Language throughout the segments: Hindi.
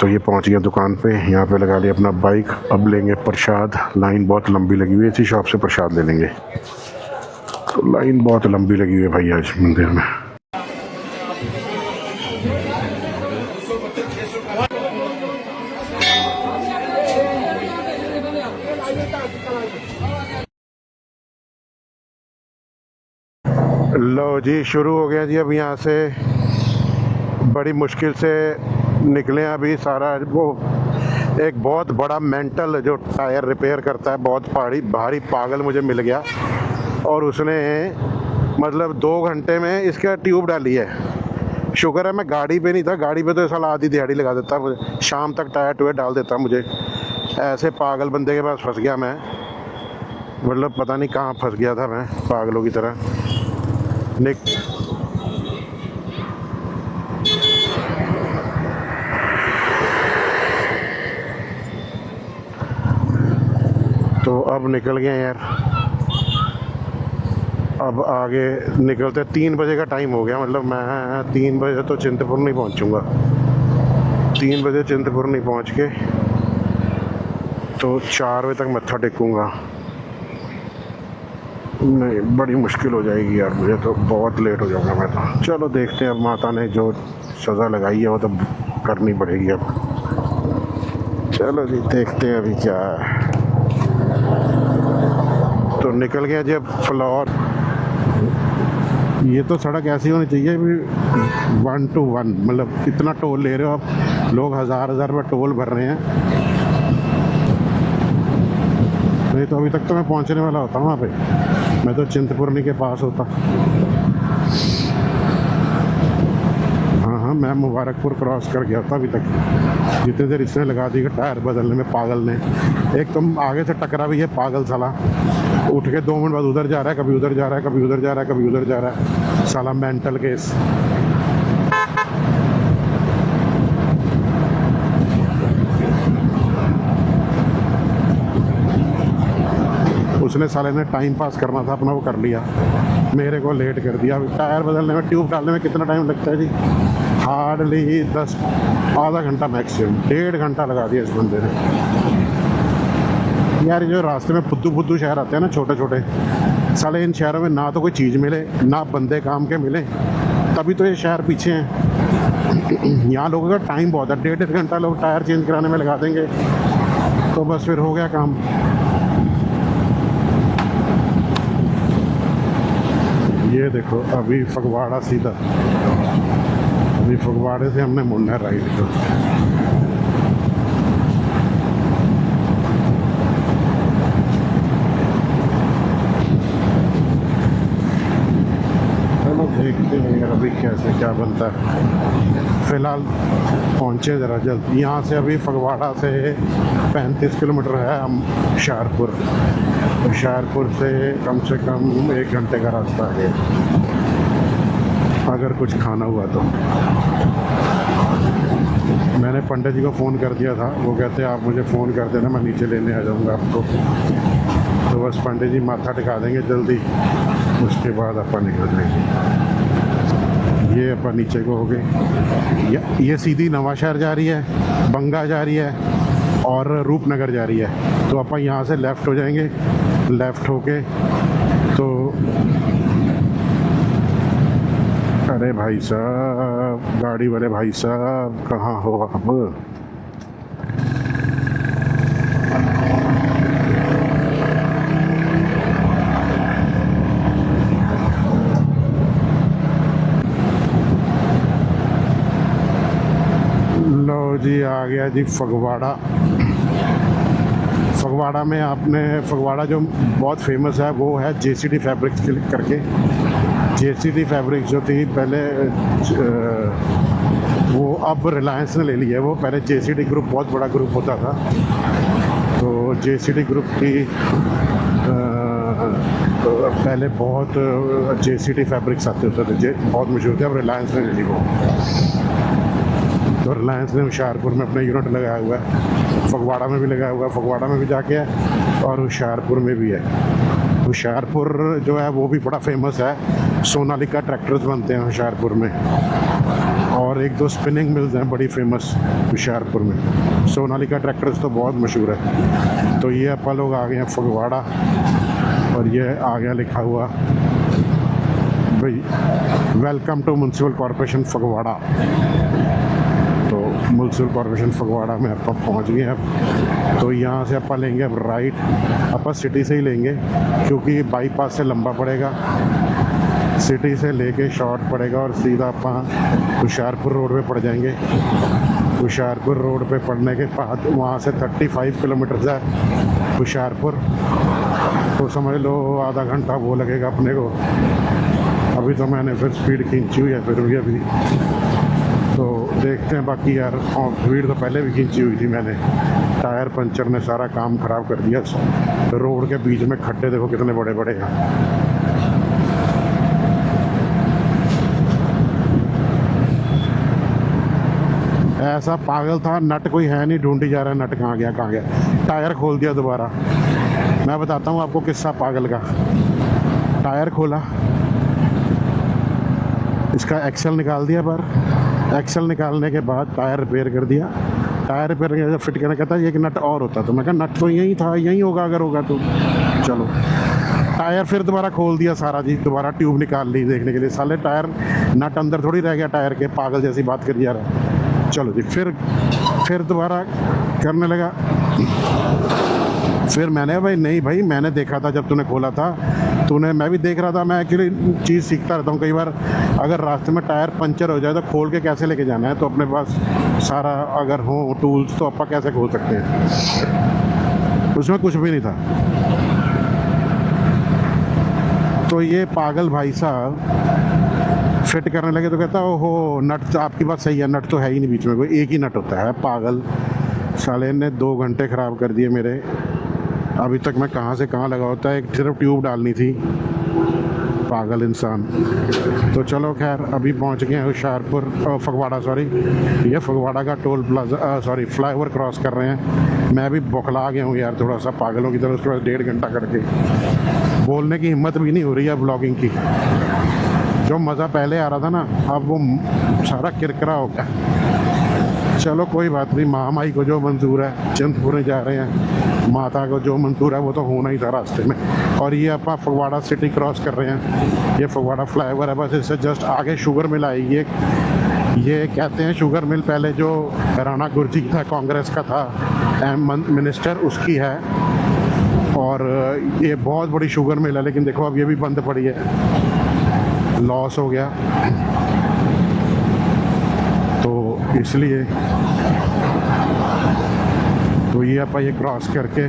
तो ये पहुंच गया दुकान पे, यहाँ पे लगा लिया अपना बाइक। अब लेंगे प्रसाद। लाइन बहुत लंबी लगी हुई है, इसी शॉप से प्रसाद ले लेंगे। तो लाइन बहुत लंबी लगी हुई है भाई आज मंदिर में। लो जी, शुरू हो गया जी। अब यहाँ से बड़ी मुश्किल से निकले अभी। सारा वो एक बहुत बड़ा मेंटल जो टायर रिपेयर करता है, बहुत भारी पागल मुझे मिल गया, और उसने मतलब 2 घंटे में इसका ट्यूब डाली है। शुक्र है मैं गाड़ी पे नहीं था, गाड़ी पे तो साला आधी दिहाड़ी लगा देता, मुझे शाम तक टायर टूयर डाल देता। मुझे ऐसे पागल बंदे के पास फंस गया मैं, मतलब पता नहीं कहाँ फंस गया था मैं, पागलों की तरह। तो अब निकल गए यार। अब आगे निकलते 3 बजे का टाइम हो गया, मतलब मैं 3 बजे तो चिंतपूर्णी नहीं पहुंचूंगा। 3 बजे चिंतपूर्णी पहुंच के तो 4 बजे तक मत्था टेकूंगा। नहीं, बड़ी मुश्किल हो जाएगी यार, मुझे तो बहुत लेट हो जाऊंगा मैं तो। चलो देखते हैं, अब माता ने जो सज़ा लगाई है वो तो करनी पड़ेगी अब। चलो जी, देखते हैं अभी क्या है। तो निकल गया जी अब फ्लोर। ये तो सड़क ऐसी होनी चाहिए भी 1 to 1, मतलब कितना टोल ले रहे हो आप लोग, 1000 रुपये टोल भर रहे हैं। नहीं तो अभी तक तो मैं पहुंचने वाला होता हूँ वहाँ पे, मैं तो चिंतपूर्णी के पास होता। हाँ, मैं मुबारकपुर क्रॉस कर गया था अभी तक। जितने देर इसने लगा दी टायर बदलने में पागल ने। एक तो आगे से टकरा भी है पागल साला, उठ के 2 मिनट बाद उधर जा रहा है, कभी उधर जा रहा है, कभी उधर जा रहा है, कभी उधर जा रहा है, साला मेंटल केस। उसने साले ने टाइम पास करना था अपना, वो कर लिया, मेरे को लेट कर दिया। टायर बदलने में, ट्यूब डालने में कितना टाइम लगता है जी? हार्डली 10 आधा घंटा मैक्सिमम, 1.5 घंटा लगा दिया इस बंदे ने। यार जो रास्ते में फुद्दू शहर आते हैं ना, छोटे छोटे, साले इन शहरों में ना तो कोई चीज़ मिले, ना बंदे काम के मिले, तभी तो ये शहर पीछे हैं। यहाँ लोगों का टाइम बहुत है, 1.5 घंटा लोग टायर चेंज कराने में लगा देंगे, तो बस फिर हो गया काम। ये देखो अभी फगवाड़ा सीधा, अभी फगवाड़े से हमने मुड़ना है राइट को। चलो देखते हैं यार अभी कैसे क्या बनता है। फिलहाल पहुँचे ज़रा जल्द यहाँ से। अभी फगवाड़ा से 35 किलोमीटर है हम शाहपुर। शाहपुर से कम 1 घंटे का रास्ता है अगर कुछ खाना हुआ तो। मैंने पंडित जी को फ़ोन कर दिया था, वो कहते हैं आप मुझे फ़ोन कर देना, मैं नीचे लेने आ जाऊँगा आपको। तो बस पंडित जी माथा टिका देंगे जल्दी, उसके बाद अपन निकल जाएंगे। ये अपन नीचे को हो गए। ये सीधी नवाशहर जा रही है, बंगा जा रही है और रूपनगर जा रही है। तो अपन यहाँ से लेफ़्ट हो जाएंगे, लेफ़्ट होके तो अरे भाई साहब, गाड़ी वाले भाई साहब कहाँ हो आप? लो जी, आ गया जी फगवाड़ा। फगवाड़ा में आपने, फगवाड़ा जो बहुत फेमस है वो है JCD फैब्रिक्स करके। JCD फैब्रिक्स जो थी पहले, वो अब रिलायंस ने ले ली है। वो पहले JCD ग्रुप बहुत बड़ा ग्रुप होता था, तो JCD ग्रुप की पहले बहुत JCD फैब्रिक्स आते होते थे, बहुत मशहूर थे। अब रिलायंस ने ले ली वो, तो रिलायंस ने होशियारपुर में अपना यूनिट लगाया हुआ है, फगवाड़ा में भी लगाया हुआ है, फगवाड़ा में भी जाके है और होशियारपुर में भी है। होशियारपुर जो है वो भी बड़ा फेमस है, सोनालिका ट्रैक्टर्स बनते हैं होशियारपुर में। और एक दो स्पिनिंग मिल्स हैं बड़ी फेमस हुशियारपुर में। सोनालिका ट्रैक्टर्स तो बहुत मशहूर है। तो ये अपन लोग आ गए हैं फगवाड़ा, और ये आ गया लिखा हुआ भाई welcome to municipal corporation Phagwara. तो म्यूनसिपल कॉरपोरेशन फगवाड़ा में अपन पहुंच गए अब। तो यहाँ से अपन लेंगे अब राइट, अपन सिटी से ही लेंगे क्योंकि बाईपास से लंबा पड़ेगा, सिटी से लेके शॉर्ट पड़ेगा और सीधा अपन हुशियारपुर रोड पे पड़ जाएंगे। हुशियारपुर रोड पे पड़ने के बाद वहाँ से 35 किलोमीटर है हुशियारपुर, तो समझ लो आधा घंटा वो लगेगा अपने को। अभी तो मैंने फिर स्पीड खींची हुई है फिर भी अभी, तो देखते हैं बाकी यार। और स्पीड तो पहले भी खींची हुई थी मैंने, टायर पंचर ने सारा काम ख़राब कर दिया। तो रोड के बीच में खड्डे देखो कितने बड़े बड़े हैं। ऐसा पागल था, नट कोई है नहीं, ढूंढी जा रहा है नट कहाँ गया। टायर खोल दिया दोबारा। मैं बताता हूँ आपको किस्सा पागल का। टायर खोला, इसका एक्सल निकाल दिया, पर एक्सल निकालने के बाद टायर रिपेयर कर दिया। टायर रिपेयर करके जब फिट करने कहता है ये कि नट और होता, तो मैं कहा नट तो यही था, यही होगा अगर होगा तो। चलो टायर फिर दोबारा खोल दिया सारा जी, दोबारा ट्यूब निकाल ली देखने के लिए। साले टायर नट अंदर थोड़ी रह गया टायर के, पागल जैसी बात करी जा रहा है। चलो जी फिर दोबारा करने लगा। फिर मैंने भाई नहीं भाई, मैंने देखा था जब तूने खोला था, मैं भी देख रहा था। मैं एक्चुअली चीज़ सीखता रहता हूँ कई बार। अगर रास्ते में टायर पंचर हो जाए तो खोल के कैसे लेके जाना है, तो अपने पास सारा अगर हो टूल्स तो अपन कैसे खोल सकते हैं। उसमें कुछ भी नहीं था। तो ये पागल भाई साहब फिट करने लगे तो कहता ओहो नट तो आपकी बात सही है, नट तो है ही नहीं बीच में, कोई एक ही नट होता है। पागल साले ने 2 घंटे ख़राब कर दिए मेरे। अभी तक मैं कहाँ से कहाँ लगा होता है, एक सिर्फ ट्यूब डालनी थी। पागल इंसान। तो चलो खैर अभी पहुँच गए हैं हुशियारपुर, फगवाड़ा सॉरी। ये फगवाड़ा का toll plaza sorry flyover cross कर रहे हैं। मैं भी बौखला गया हूँ यार थोड़ा सा पागलों की तरह। उसके बाद 1.5 घंटा करके बोलने की हिम्मत भी नहीं हो रही है ब्लॉगिंग की। जो मज़ा पहले आ रहा था ना, अब वो सारा किरकिरा हो गया। चलो कोई बात नहीं, महामाई को जो मंजूर है, चिंतपूर्णी जा रहे हैं, माता को जो मंजूर है वो तो होना ही था रास्ते में। और ये आप फगवाड़ा सिटी क्रॉस कर रहे हैं। ये फगवाड़ा फ्लाईओवर है, बस इससे जस्ट आगे शुगर मिल आई। ये कहते हैं शुगर मिल पहले जो राणा गुरजी था, कांग्रेस का था मिनिस्टर, उसकी है। और ये बहुत बड़ी शुगर मिल है, लेकिन देखो अब ये भी बंद पड़ी है, लॉस हो गया। तो इसलिए तो ये आप ये क्रॉस करके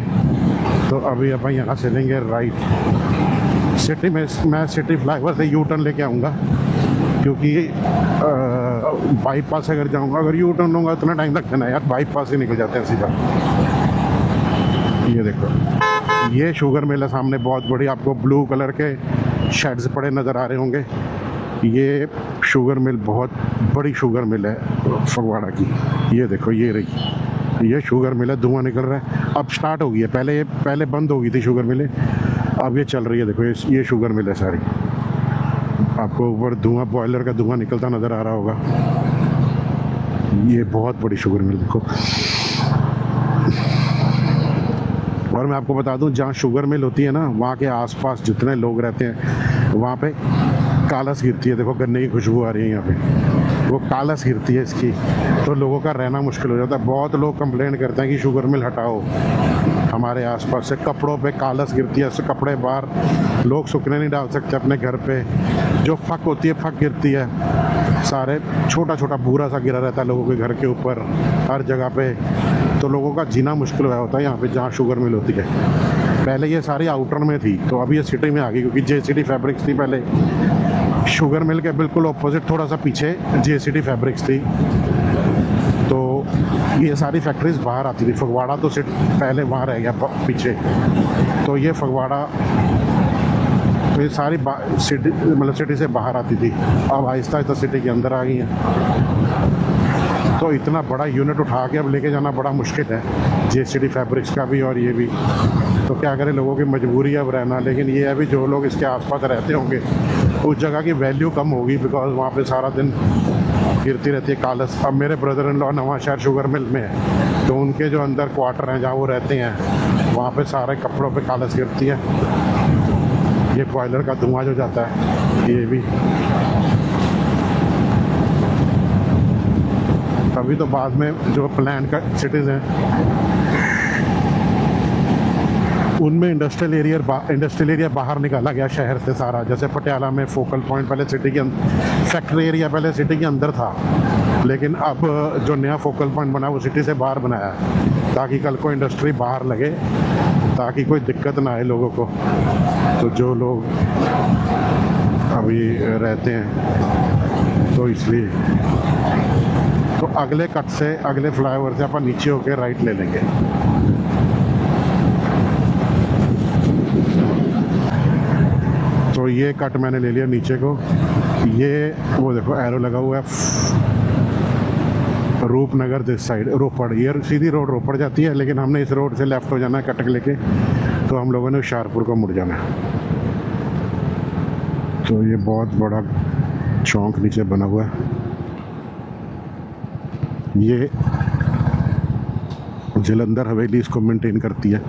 तो अभी आप यहाँ से लेंगे राइट। सिटी में मैं सिटी फ्लाईओवर से यू टर्न लेके आऊँगा, क्योंकि बाईपास अगर जाऊँगा, अगर यू टर्न लूँगा उतना टाइम लगता है यार, बाईपास से निकल जाते हैं सीधा। ये देखो ये शुगर मिल है सामने बहुत बड़ी, आपको ब्लू कलर के शेड्स पड़े नज़र आ रहे होंगे। ये शुगर मिल बहुत बड़ी शुगर मिल है फगवाड़ा की। ये देखो ये रही, ये शुगर मिल है, धुआं निकल रहा है। अब स्टार्ट हो गई है, पहले बंद हो गई थी शुगर मिलें, अब ये चल रही है। देखो ये शुगर मिल है सारी, आपको ऊपर धुआं बॉयलर का धुआं निकलता नज़र आ रहा होगा। ये बहुत बड़ी शुगर मिल देखो। और मैं आपको बता दूं, जहाँ शुगर मिल होती है ना, वहाँ के आसपास जितने लोग रहते हैं वहाँ पे कालस गिरती है। देखो गन्ने की खुशबू आ रही है यहाँ पे, वो कालस गिरती है इसकी, तो लोगों का रहना मुश्किल हो जाता है। बहुत लोग कंप्लेन करते हैं कि शुगर मिल हटाओ हमारे आसपास से, कपड़ों पे कालस गिरती है, कपड़े बाहर लोग सूखने नहीं डाल सकते अपने घर पे, जो फक होती है फक गिरती है, सारे छोटा छोटा भूरा सा गिरा रहता है लोगों के घर के ऊपर हर जगह पे। तो लोगों का जीना मुश्किल हुआ होता है यहाँ पे जहाँ शुगर मिल होती है। पहले ये सारी आउटर में थी, तो अभी ये सिटी में आ गई, क्योंकि JCT फैब्रिक्स थी पहले। शुगर मिल के बिल्कुल ऑपोजिट थोड़ा सा पीछे JCT फैब्रिक्स थी। तो ये सारी फैक्ट्रीज बाहर आती थी। फगवाड़ा तो पहले वहाँ रह गया पीछे। तो ये फगवाड़ा तो ये सारी सिटी मतलब सिटी से बाहर आती थी, अब आहिस्ता आहिस्ता सिटी के अंदर आ गई हैं। तो इतना बड़ा यूनिट उठा के अब लेके जाना बड़ा मुश्किल है, JCT फैब्रिक्स का भी और ये भी। तो क्या करें, लोगों की मजबूरी है अब रहना। लेकिन ये है भी जो लोग इसके आसपास रहते होंगे उस जगह की वैल्यू कम होगी, बिकॉज वहाँ पे सारा दिन गिरती रहती है कालस। अब मेरे brother in law Nawanshahr sugar mill में है, तो उनके जो अंदर क्वार्टर हैं जहाँ वो रहते हैं, वहाँ पे सारे कपड़ों पे कालस गिरती है। ये बॉयलर का धुआं जो जाता है, ये भी। अभी तो बाद में जो प्लान का सिटीज़ हैं उनमें इंडस्ट्रियल एरिया बाहर निकाला गया शहर से सारा। जैसे पटियाला में फोकल पॉइंट पहले सिटी के फैक्ट्री एरिया पहले सिटी के अंदर था, लेकिन अब जो नया फोकल पॉइंट बना वो सिटी से बाहर बनाया है, ताकि कल को इंडस्ट्री बाहर लगे, ताकि कोई दिक्कत ना आए लोगों को। तो जो लोग अभी रहते हैं तो इसलिए, तो अगले कट से, अगले फ्लाईओवर से अपन नीचे होके राइट ले लेंगे। तो ये कट मैंने ले लिया नीचे को। ये वो देखो एरो लगा हुआ है, रूपनगर दिस साइड, रोपड़। ये सीधी रोड रोपड़ जाती है, लेकिन हमने इस रोड से लेफ्ट हो जाना है कटक लेके, तो हम लोगों ने हुशियारपुर को मुड़ जाना है। तो ये बहुत बड़ा चौक नीचे बना हुआ है। ये जलंधर हवेली इसको मेंटेन करती है,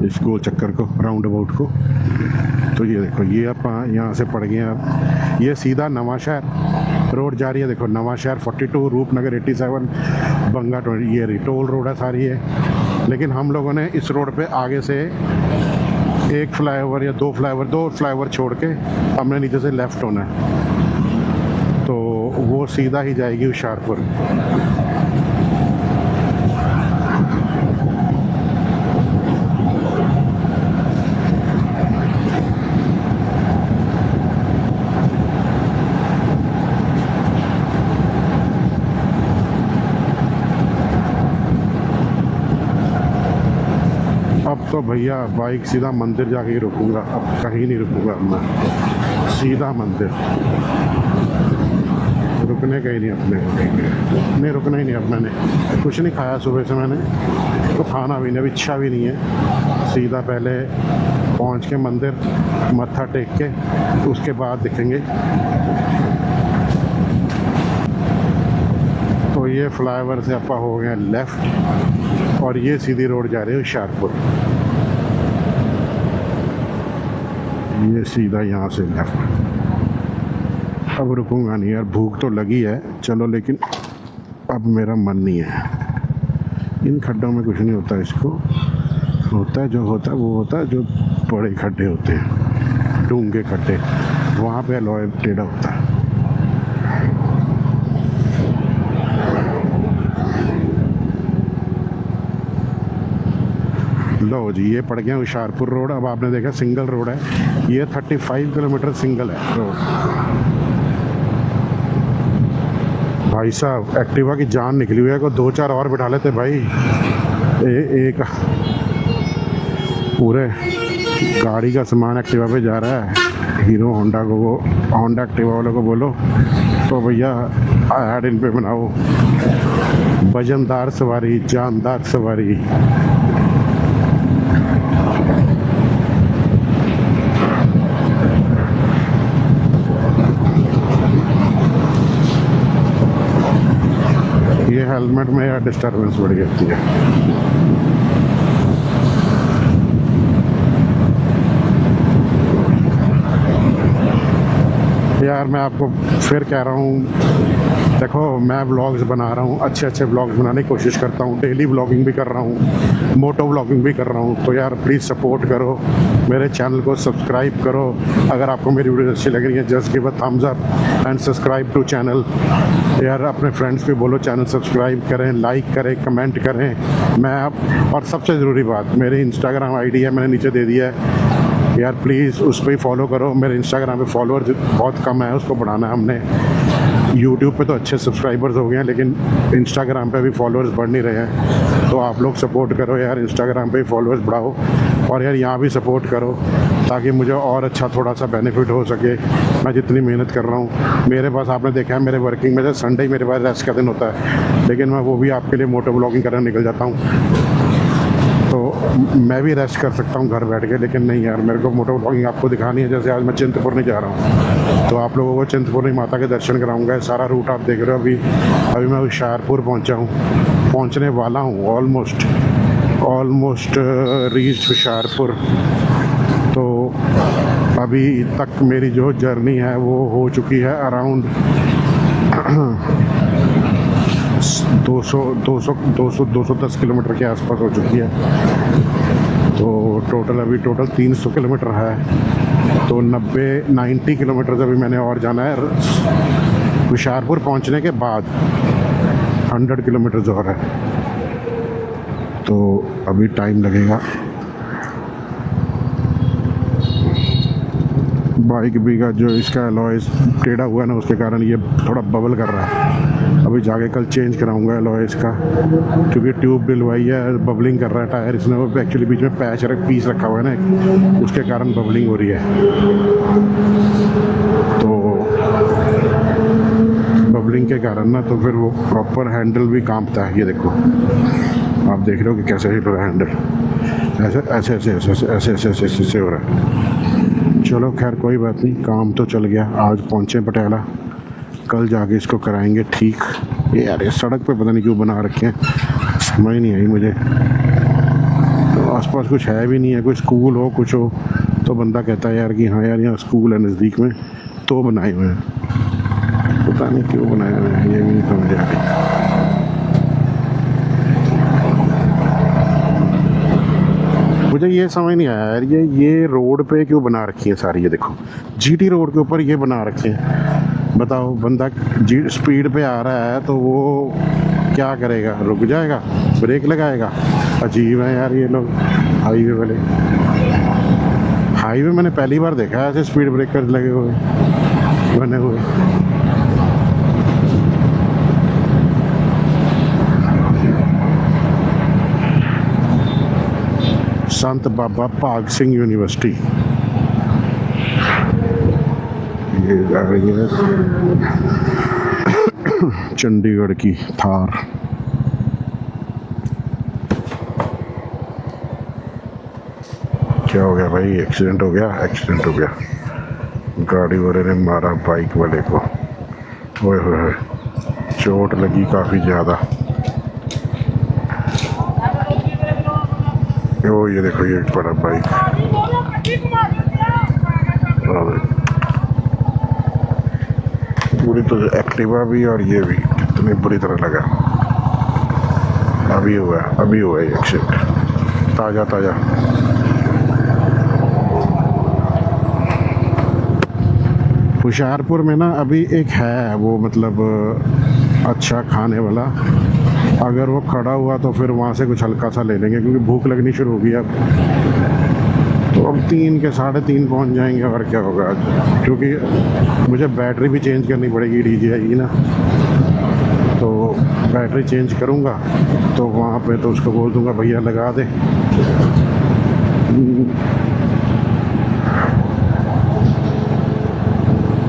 इस गोल चक्कर को, राउंड अबाउट को। तो ये देखो, ये आप यहाँ से पड़ गए आप, ये सीधा नवांशहर रोड जा रही है। देखो नवांशहर 42, रूपनगर 87, बंगा 20, ये टोल रोड है सारी है। लेकिन हम लोगों ने इस रोड पे आगे से एक फ्लाईओवर या दो फ्लाईओवर छोड़ के हमने नीचे से लेफ्ट होना है, तो वो सीधा ही जाएगी हुशियारपुर। अब तो भैया बाइक सीधा मंदिर जाके ही रुकूंगा, अब कहीं नहीं रुकूंगा मैं, सीधा मंदिर। रुकने का ही नहीं अपने, नहीं रुकना ही नहीं अब। मैंने कुछ नहीं खाया सुबह से, मैंने तो खाना भी नहीं, अब इच्छा भी नहीं है। सीधा पहले पहुंच के मंदिर मत्था टेक के उसके बाद दिखेंगे। तो ये फ्लाईओवर से अपा हो गया लेफ्ट, और ये सीधी रोड जा रही है हुशियारपुर। ये सीधा यहाँ से लेफ्ट। अब रुकूंगा नहीं यार, भूख तो लगी है, चलो, लेकिन अब मेरा मन नहीं है। इन खड्डों में कुछ नहीं होता, इसको होता है जो होता है वो होता है जो बड़े खड्डे होते हैं, डूंगे खड्डे, वहाँ पे अलॉय टेढ़ा होता है। लो जी, ये पड़ गया हुशियारपुर रोड। अब आपने देखा सिंगल रोड है, ये 35 किलोमीटर सिंगल है रोड। भाई साहब एक्टिवा की जान निकली हुई है, को 2-4 और बिठा लेते भाई। एक पूरे गाड़ी का सामान एक्टिवा पे जा रहा है। हीरो होंडा को, वो होंडा एक्टिवा वालों को बोलो तो भैया ऐड इन पे बनाओ, वजनदार सवारी, जानदार सवारी। ये हेलमेट में यार डिस्टर्बेंस बढ़ जाती है। यार मैं आपको फिर कह रहा हूँ, देखो मैं व्लॉग्स बना रहा हूँ, अच्छे अच्छे व्लॉग्स बनाने की कोशिश करता हूँ, डेली व्लॉगिंग भी कर रहा हूँ, मोटो व्लॉगिंग भी कर रहा हूँ। तो यार प्लीज़ सपोर्ट करो, मेरे चैनल को सब्सक्राइब करो। अगर आपको मेरी वीडियो अच्छी लग रही है, just give a thumbs up and subscribe to channel. यार अपने फ्रेंड्स को बोलो चैनल सब्सक्राइब करें, लाइक करें, कमेंट करें। मैं अब, और सबसे ज़रूरी बात, मेरी इंस्टाग्राम आईडी है, मैंने नीचे दे दिया है यार, प्लीज़ उस पर ही फॉलो करो। मेरे इंस्टाग्राम पे फॉलोअर बहुत कम है, उसको बढ़ाना है हमने। यूट्यूब पे तो अच्छे सब्सक्राइबर्स हो गए हैं, लेकिन इंस्टाग्राम पे भी फॉलोअर्स बढ़ नहीं रहे हैं। तो आप लोग सपोर्ट करो यार, इंस्टाग्राम पे फॉलोअर्स बढ़ाओ, और यार यहाँ भी सपोर्ट करो, ताकि मुझे और अच्छा थोड़ा सा बेनिफिट हो सके। मैं जितनी मेहनत कर रहा हूँ, मेरे पास आपने देखा है मेरे वर्किंग में से संडे मेरे पास रेस्ट का दिन होता है, लेकिन मैं वो भी आपके लिए मोटो ब्लॉगिंग करने निकल जाता हूँ। तो मैं भी रेस्ट कर सकता हूँ घर बैठ के, लेकिन नहीं यार, मेरे को मोटो व्लॉगिंग आपको दिखानी है। जैसे आज मैं चिंतपूर्णी जा रहा हूँ, तो आप लोगों को चिंतपूर्णी माता के दर्शन कराऊंगा। सारा रूट आप देख रहे हो। अभी मैं हुशियारपुर पहुँचा हूँ, पहुँचने वाला हूँ, ऑलमोस्ट रीच्ड हुशियारपुर। तो अभी तक मेरी जो जर्नी है वो हो चुकी है अराउंड 210 किलोमीटर के आसपास हो चुकी है। तो अभी टोटल 300 किलोमीटर है। तो 90 किलोमीटर अभी मैंने और जाना है। हुशियारपुर पहुंचने के बाद 100 किलोमीटर और है, तो अभी टाइम लगेगा। बाइक भी का जो इसका अलॉयस टेढ़ा हुआ है ना, उसके कारण ये थोड़ा बबल कर रहा है। अभी जाके कल चेंज कराऊंगा अलॉयस का, क्योंकि ट्यूब डलवाई है, बबलिंग कर रहा है टायर इसमें। वो एक्चुअली बीच में पीस रखा हुआ है ना, उसके कारण बबलिंग हो रही है। तो बबलिंग के कारण ना, तो फिर वो प्रॉपर हैंडल भी कांपता है। ये देखो, आप देख रहे हो कि कैसे हिल रहा है हैंडल, ऐसे ऐसे ऐसे ऐसे ऐसे ऐसे ऐसे ऐसे ऐसे हो रहा है। चलो खैर कोई बात नहीं, काम तो चल गया। आज पहुँचे पटियाला, कल जाके इसको कराएंगे ठीक। ये यार, ये सड़क पे पता नहीं क्यों बना रखे हैं, समझ नहीं आई मुझे। तो आसपास कुछ है भी नहीं है, कोई स्कूल हो कुछ हो तो बंदा कहता है यार कि हाँ यार यहाँ स्कूल है नज़दीक में, तो बनाए हुए हैं। पता नहीं क्यों बनाए हुए हैं, ये भी नहीं समझ आ रही। मुझे ये समझ नहीं आया यार, ये रोड पे क्यों बना रखी है सारी। ये देखो, जीटी रोड के ऊपर ये बना रखे हैं। बताओ, बंदा स्पीड पे आ रहा है तो वो क्या करेगा, रुक जाएगा, ब्रेक लगाएगा? अजीब है यार ये लोग। हाईवे मैंने पहली बार देखा है ऐसे स्पीड ब्रेकर लगे हुए, बने हुए। संत बाबा भाग सिंह यूनिवर्सिटी ये आ रही है, चंडीगढ़ की थार। क्या हो गया भाई? एक्सीडेंट हो गया। गाड़ी वाले ने मारा बाइक वाले को। ओए होए, चोट लगी काफ़ी ज़्यादा। ओ ये देखो, ये बड़ा बाइक, पूरी तो एक्टिवा भी और ये भी कितनी बुरी तरह लगा। अभी हुआ ये एक्सीडेंट, ताज़ा। हुशियारपुर में ना अभी एक है वो, मतलब अच्छा खाने वाला। अगर वो खड़ा हुआ तो फिर वहाँ से कुछ हल्का सा ले लेंगे, क्योंकि भूख लगनी शुरू होगी अब। तो अब 3 के 3:30 पहुँच जाएंगे, और क्या होगा आज, क्योंकि मुझे बैटरी भी चेंज करनी पड़ेगी, DJI ना। तो बैटरी चेंज करूँगा तो वहाँ पे तो उसको बोल दूँगा भैया लगा दे।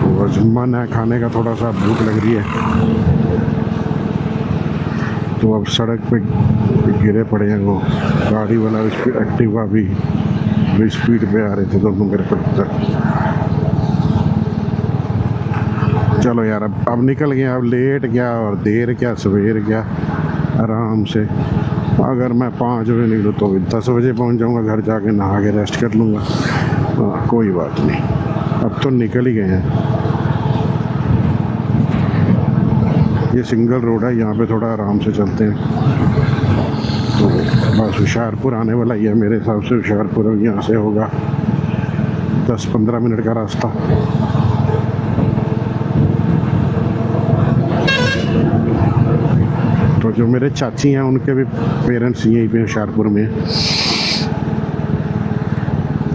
तो मन है खाने का, थोड़ा सा भूख लग रही है। तो अब सड़क पे गिरे पड़े हैं वो गाड़ी वाला, एक्टिवा भी स्पीड पे आ रहे थे दोनों मेरे पर। चलो यार, अब निकल गया। अब लेट क्या और देर क्या, सवेर क्या, आराम से। अगर मैं 5 बजे निकलूँ तो 10 बजे पहुंच जाऊंगा घर, जाके नहा के रेस्ट कर लूँगा। हाँ कोई बात नहीं, अब तो निकल ही गए हैं। ये सिंगल रोड है, यहाँ पे थोड़ा आराम से चलते हैं। तो बस हुशियारपुर आने वाला ही है मेरे हिसाब से। हुशियारपुर यहाँ से होगा 10-15 मिनट का रास्ता। तो जो मेरे चाची हैं उनके भी पेरेंट्स यहीं पे हुशियारपुर में।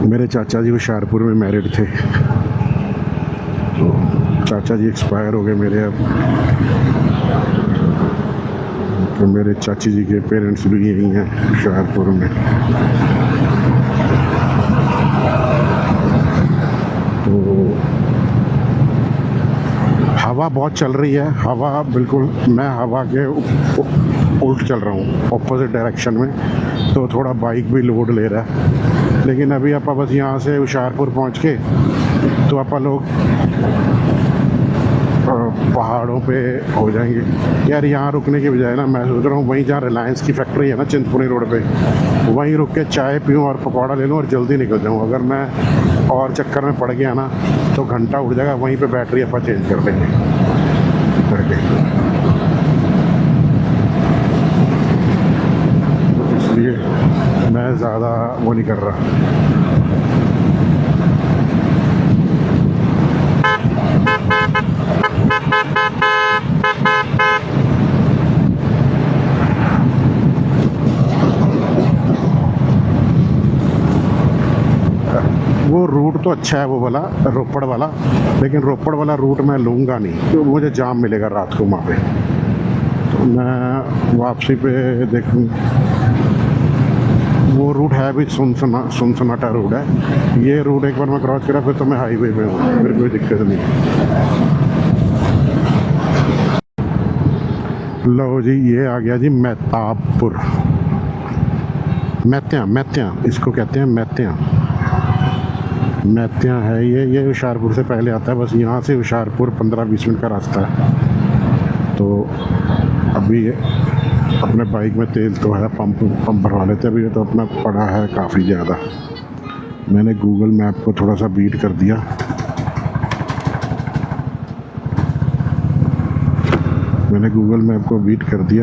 मेरे चाचा जी हुशियारपुर में मैरिड थे, तो चाचा जी एक्सपायर हो गए मेरे अब। तो मेरे चाची जी के पेरेंट्स भी यहीं हैं हुशियारपुर में। तो हवा बहुत चल रही है, हवा बिल्कुल, मैं हवा के उल्ट चल रहा हूँ ऑपोजिट डायरेक्शन में, तो थोड़ा बाइक भी लोड ले रहा है। लेकिन अभी आप बस यहाँ से हुशियारपुर पहुँच के तो आप लोग पहाड़ों पे हो जाएंगे। यार यहाँ रुकने की बजाय ना मैं सोच रहा हूँ वहीं जहाँ रिलायंस की फैक्ट्री है ना चिंतपूर्णी रोड पे, वहीं रुक के चाय पीऊँ और पकौड़ा ले लूँ और जल्दी निकल जाऊँ। अगर मैं और चक्कर में पड़ गया ना तो घंटा उड़ जाएगा, वहीं पे बैटरी अपन चेंज कर देंगे करके। इसलिए मैं ज़्यादा वो नहीं कर रहा। वो रूट तो अच्छा है वो वाला रोपड़ वाला, लेकिन रोपड़ वाला रूट मैं लूँगा नहीं, तो मुझे जाम मिलेगा रात को वहाँ पे। तो मैं वापसी पे देखूँ, वो रूट है भी सुनसनाटा रूट है। ये रूट एक बार मैं क्रॉस करा फिर तो मैं हाईवे पे हूँ, फिर कोई दिक्कत नहीं। लो जी, ये आ गया जी मेहताबपुर, मैत्या इसको कहते हैं, मैत्या है ये हुशियारपुर से पहले आता है। बस यहाँ से हुशियारपुर 15-20 मिनट का रास्ता है। तो अभी अपने बाइक में तेल तो है, पंप भरवा लेते हैं। अभी ये तो अपना पड़ा है काफ़ी ज़्यादा। मैंने गूगल मैप को थोड़ा सा बीट कर दिया।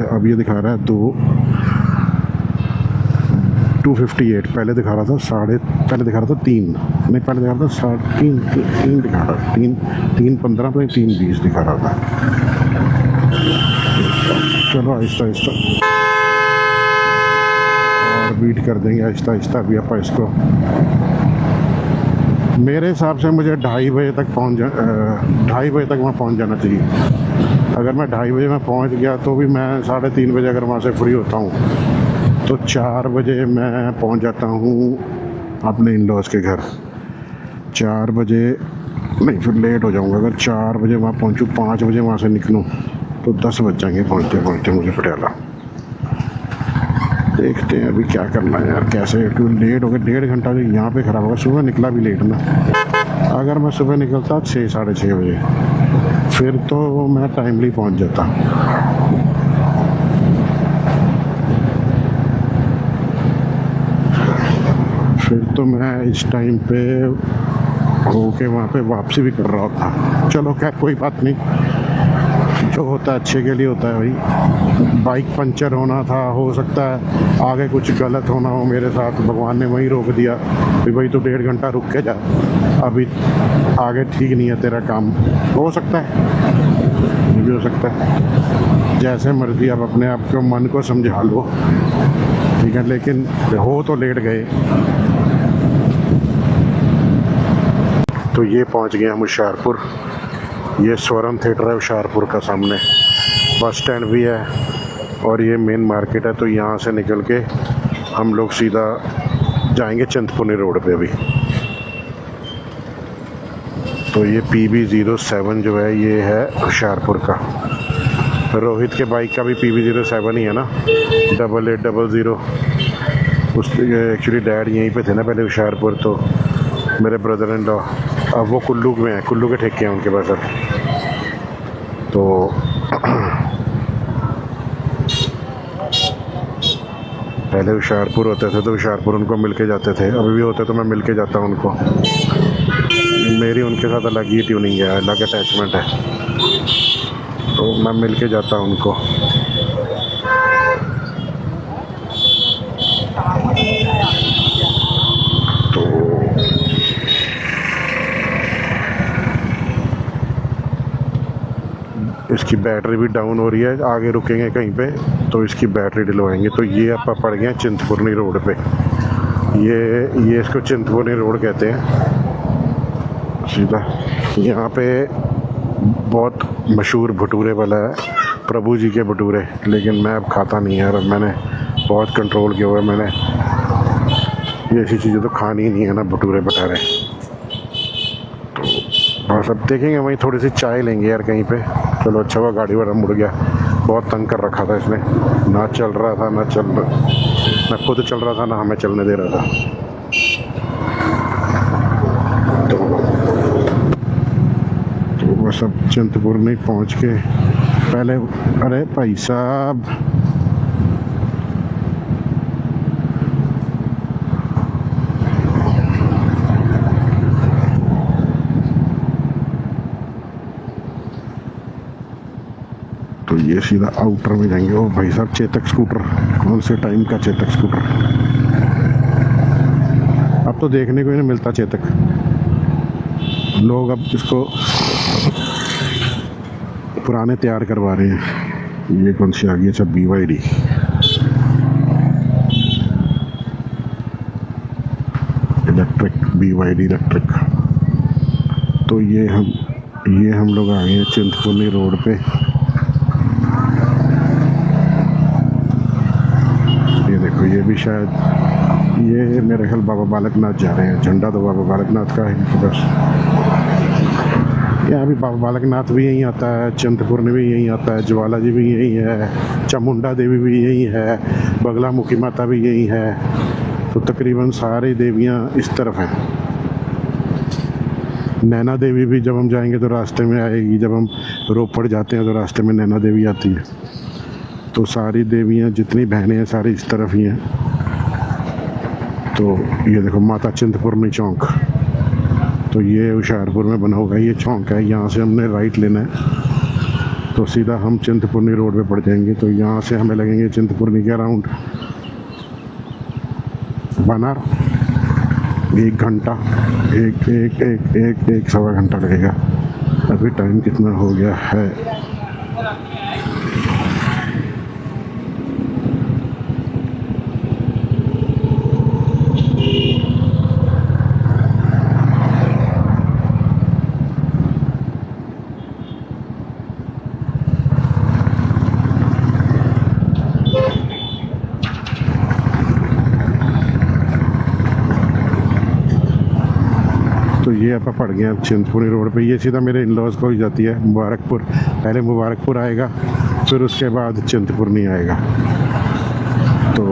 अब ये दिखा रहा है 258, पहले दिखा रहा था 3, नहीं पहले दिखा रहा था 3 दिखा रहा था, 3:15 पे 3:20 दिखा रहा था। चलो आहिस्ता और बीट कर देंगे आहिस्ता अभी आप इसको। मेरे हिसाब से मुझे 2:30 बजे तक 2:30 बजे तक वहाँ पहुँच जाना चाहिए। अगर मैं 2:30 बजे में पहुँच गया तो भी मैं 3:30 बजे अगर वहाँ से फ्री होता हूँ तो 4 बजे मैं पहुंच जाता हूँ अपने इन लॉज के घर। 4 बजे नहीं, फिर लेट हो जाऊँगा। अगर 4 बजे वहाँ पहुँचूँ, 5 बजे वहाँ से निकलूँ तो 10 बज जाएंगे पहुँचते मुझे पटियाला। देखते हैं अभी क्या करना है यार, कैसे, क्योंकि लेट हो गया। 1.5 घंटा जो यहाँ पे ख़राब होगा। सुबह निकला भी लेट ना, अगर मैं सुबह निकलता 6-6:30 बजे फिर तो मैं टाइमली पहुँच जाता। फिर तो मैं इस टाइम पे होके वहाँ पे वापसी भी कर रहा होता। चलो खैर कोई बात नहीं, जो होता है अच्छे के लिए होता है भाई। बाइक पंचर होना था, हो सकता है आगे कुछ गलत होना हो मेरे साथ, भगवान ने वहीं रोक दिया कि भाई तू 1.5 घंटा रुक के जा, अभी आगे ठीक नहीं है तेरा काम। हो सकता है, ये भी हो सकता है, जैसे मर्जी। आप अपने आप को, मन को समझा लो, ठीक है। लेकिन हो तो लेट गए। तो ये पहुंच गए हम हुशियारपुर। ये स्वरम थिएटर है हुशियारपुर का, सामने बस स्टैंड भी है और ये मेन मार्केट है। तो यहाँ से निकल के हम लोग सीधा जाएंगे चिंतपूर्णी रोड पे अभी। तो ये PB07 जो है ये है हुशियारपुर का। रोहित के बाइक का भी PB07 ही है ना, 8800। उस एक्चुअली डैड यहीं पे थे ना पहले हुशियारपुर, तो मेरे ब्रदर इन लॉ अब वो कुल्लू में हैं, कुल्लू के ठेके हैं उनके पास अब। तो पहले हुशियारपुर होते थे तो हुशियारपुर उनको मिल के जाते थे, अभी भी होते तो मैं मिल के जाता हूँ उनको। मेरी उनके साथ अलग ही ट्यूनिंग है, अलग अटैचमेंट है, तो मैं मिल के जाता हूँ उनको। इसकी बैटरी भी डाउन हो रही है, आगे रुकेंगे कहीं पे तो इसकी बैटरी डलवाएंगे। तो ये आप पड़ गए हैं चिंतपूर्णी रोड पे। ये इसको चिंतपूर्णी रोड कहते हैं सीधा। यहाँ पे बहुत मशहूर भटूरे वाला है, प्रभु जी के भटूरे, लेकिन मैं अब खाता नहीं है। अब मैंने बहुत कंट्रोल किया हुआ है, मैंने ये ऐसी चीज़ें तो खानी ही नहीं है ना, भटूरे भटारे। तो और सब देखेंगे, वहीं थोड़ी सी चाय लेंगे यार कहीं पे। चलो अच्छा हुआ गाड़ी वाला मुड़ गया, बहुत तंग कर रखा था इसने, ना चल रहा था ना खुद चल रहा था ना हमें चलने दे रहा था। तो बस अब चिंतपूर्णी पहुंच के पहले, अरे भाई साहब तो ये सीधा आउटर में जाएंगे। ओ भाई साहब चेतक स्कूटर, कौन से टाइम का चेतक स्कूटर, अब तो देखने को ही नहीं मिलता चेतक। लोग अब इसको पुराने तैयार करवा रहे हैं। ये कौन सी आ गई? अच्छा BYD, इलेक्ट्रिक, BYD इलेक्ट्रिक। तो ये हम लोग आ गए हैं चिंतपूर्णी रोड पे। ये देखो, ये भी शायद, ये मेरे ख्याल बाबा बालक नाथ जा रहे हैं। झंडा तो बाबा बालक नाथ का है बस। यहाँ भी बाबा बालक नाथ भी यहीं आता है, चिंतपूर्णी भी यहीं आता है, ज्वाला जी भी यहीं है, चामुंडा देवी भी यहीं है, बगलामुखी माता भी यहीं है। तो तकरीबन सारी देवियाँ इस तरफ हैं। नैना देवी भी जब हम जाएंगे तो रास्ते में आएगी, जब हम रोपड़ जाते हैं तो रास्ते में नैना देवी आती है। तो सारी देवियाँ जितनी बहनें हैं सारी इस तरफ ही हैं। तो ये देखो माता चिंतपूर्णी चौक, तो ये हुशियारपुर में बना होगा ये चौक है। यहाँ से हमने राइट लेना है तो सीधा हम चिंतपूर्णी रोड पे पड़ जाएंगे। तो यहाँ से हमें लगेंगे चिंतपूर्णी के अराउंड 1 घंटा, एक सवा घंटा लगेगा। अभी टाइम कितना हो गया है? तो ये आप पड़ गए अब चिंतपूर्णी रोड पे। ये सीधा मेरे इन-लॉज को ही जाती है मुबारकपुर। पहले मुबारकपुर आएगा, फिर उसके बाद चिंतपूर्णी आएगा। तो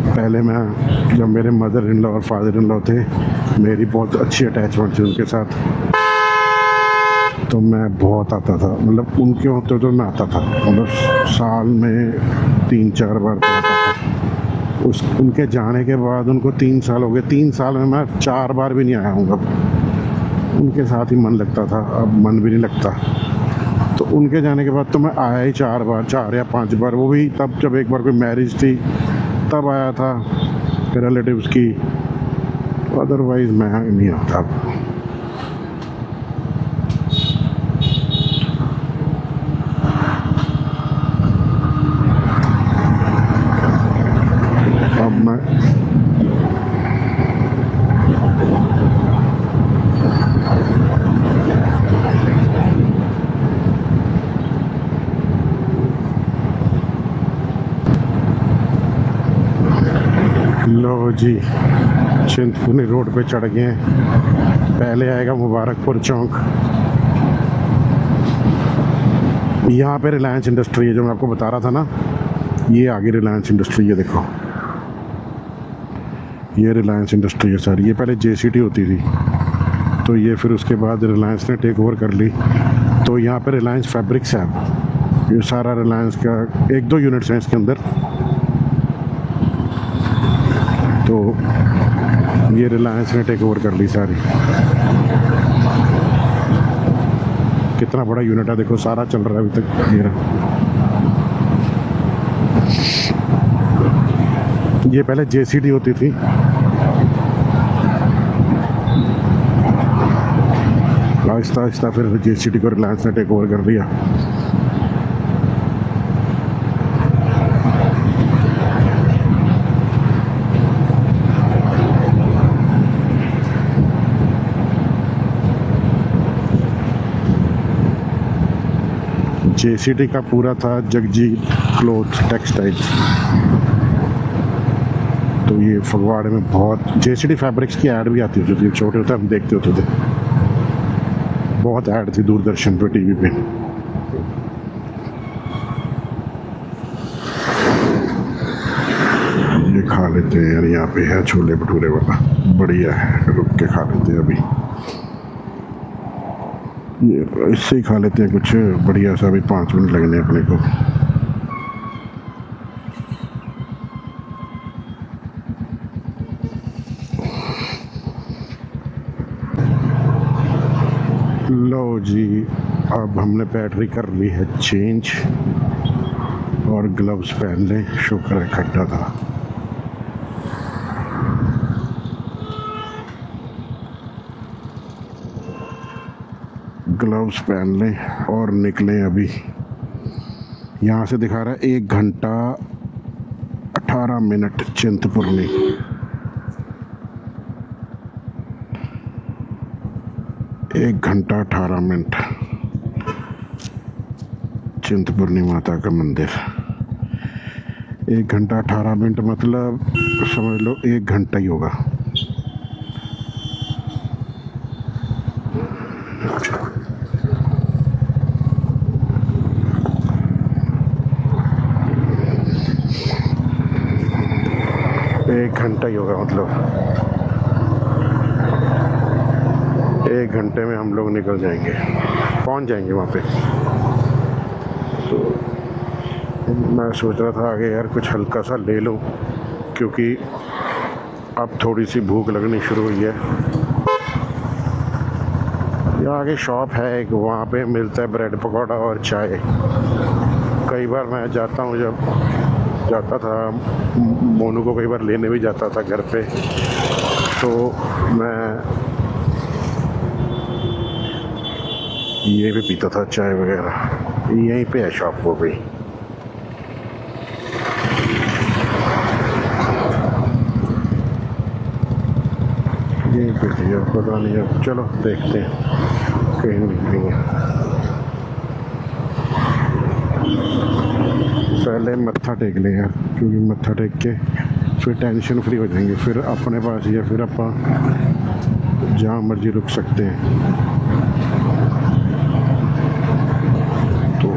पहले मैं, जब मेरे मदर इन लॉ और फादर इन लॉ थे, मेरी बहुत अच्छी अटैचमेंट थी उनके साथ, तो मैं बहुत आता था। मतलब उनके होते तो मैं आता था, मतलब साल में 3-4 बार तो आता था। उनके जाने के बाद उनको 3 साल हो गए, 3 साल में मैं 4 बार भी नहीं आया हूँ। अब उनके साथ ही मन लगता था, अब मन भी नहीं लगता। तो उनके जाने के बाद तो मैं आया ही 4 बार, 4 या 5 बार। वो भी तब जब एक बार कोई मैरिज थी तब आया था रिलेटिव्स की, अदरवाइज मैं नहीं आता। अब मैं लो जी चिंतपूर्णी रोड पे चढ़ गए हैं। पहले आएगा मुबारकपुर चौक। यहाँ पे रिलायंस इंडस्ट्री है, जो मैं आपको बता रहा था ना, ये आगे रिलायंस इंडस्ट्री है। देखो ये रिलायंस इंडस्ट्री है सारी। ये पहले JCT होती थी, तो ये फिर उसके बाद रिलायंस ने टेक ओवर कर ली। तो यहाँ पे रिलायंस फैब्रिक्स है, ये सारा रिलायंस का 1-2 यूनिट्स हैं इसके अंदर। तो ये रिलायंस ने टेक ओवर कर ली सारी। कितना बड़ा यूनिट है देखो, सारा चल रहा है अभी तक। ये पहले JCT होती थी। आहिस्ता आहिस्ता फिर JCT को रिलायंस ने टेक ओवर कर लिया। जेसीटी का पूरा था जगजीत क्लोथ टेक्सटाइल्स। तो ये फगवाड़े में बहुत जेसीटी फैब्रिक्स की ऐड भी आती होती थी, छोटे होते हम देखते होते थे, बहुत ऐड थी दूरदर्शन पे, टीवी पे। ये खा लेते हैं यार, यहाँ पे है छोले भटूरे वाला, बढ़िया है, रुक के खा लेते हैं अभी। ये इससे ही खा लेते हैं कुछ बढ़िया सा, अभी 5 मिनट लगने अपने को। लो जी, अब हमने बैटरी कर ली है चेंज और ग्लव्स पहन लें, शुक्र है खट्टा था। ग्लव्स पहन लें और निकलें अभी। यहाँ से दिखा रहा है 1 घंटा 18 मिनट चिंतपूर्णी। एक घंटा 18 मिनट चिंतपूर्णी माता का मंदिर। 1 घंटा 18 मिनट मतलब समझ लो 1 घंटा ही होगा। एक घंटा ही होगा, मतलब 1 घंटे में हम लोग निकल जाएंगे, पहुंच जाएंगे वहाँ पे। तो मैं सोच रहा था आगे यार कुछ हल्का सा ले लूँ, क्योंकि अब थोड़ी सी भूख लगनी शुरू हुई है। यहाँ आगे शॉप है एक, वहाँ पे मिलता है ब्रेड पकौड़ा और चाय। कई बार मैं जाता हूँ, जब जाता था मोनू को कई बार लेने भी जाता था घर पे, तो मैं ये भी पीता था चाय वगैरह। यहीं पे है शॉप वो भी। यहीं पे थी, अब पता नहीं, अब चलो देखते हैं कहीं निकलेंगे। पहले मत्था टेक लें यार, क्योंकि मत्था टेक के फिर टेंशन फ्री हो जाएंगे, फिर अपने पास ही है, फिर अपन जहाँ मर्जी रुक सकते हैं। तो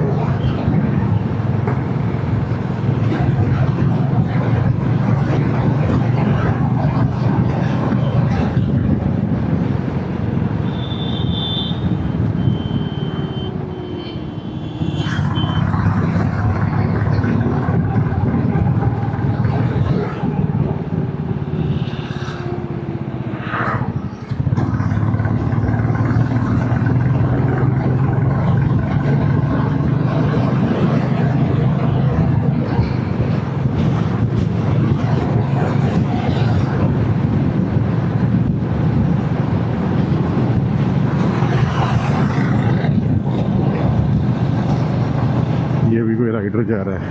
ये भी कोई राइडर जा रहा है।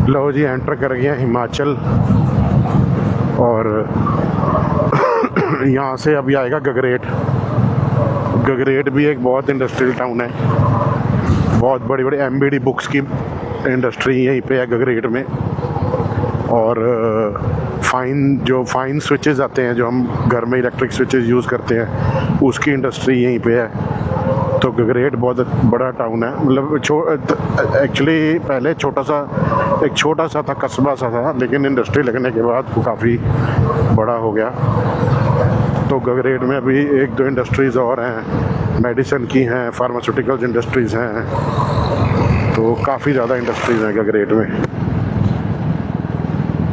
लो जी, एंटर कर गया हिमाचल, और यहाँ से अभी आएगा गगरेट। गगरेट भी एक बहुत इंडस्ट्रियल टाउन है, बहुत बड़ी बड़ी एमबीडी बुक्स की इंडस्ट्री यहीं पे है गगरेट में। और फाइन स्विचेस आते हैं जो हम घर में इलेक्ट्रिक स्विचेस यूज़ करते हैं, उसकी इंडस्ट्री यहीं पे है। तो गगरेट बहुत बड़ा टाउन है, मतलब एक्चुअली पहले एक छोटा सा था, कस्बा सा था, लेकिन इंडस्ट्री लगने के बाद वो काफ़ी बड़ा हो गया। तो गगरेट में अभी 1-2 इंडस्ट्रीज़ और हैं, मेडिसिन की हैं, फार्मास्यूटिकल्स इंडस्ट्रीज़ हैं, तो काफ़ी ज़्यादा इंडस्ट्रीज़ हैं गगरेट में।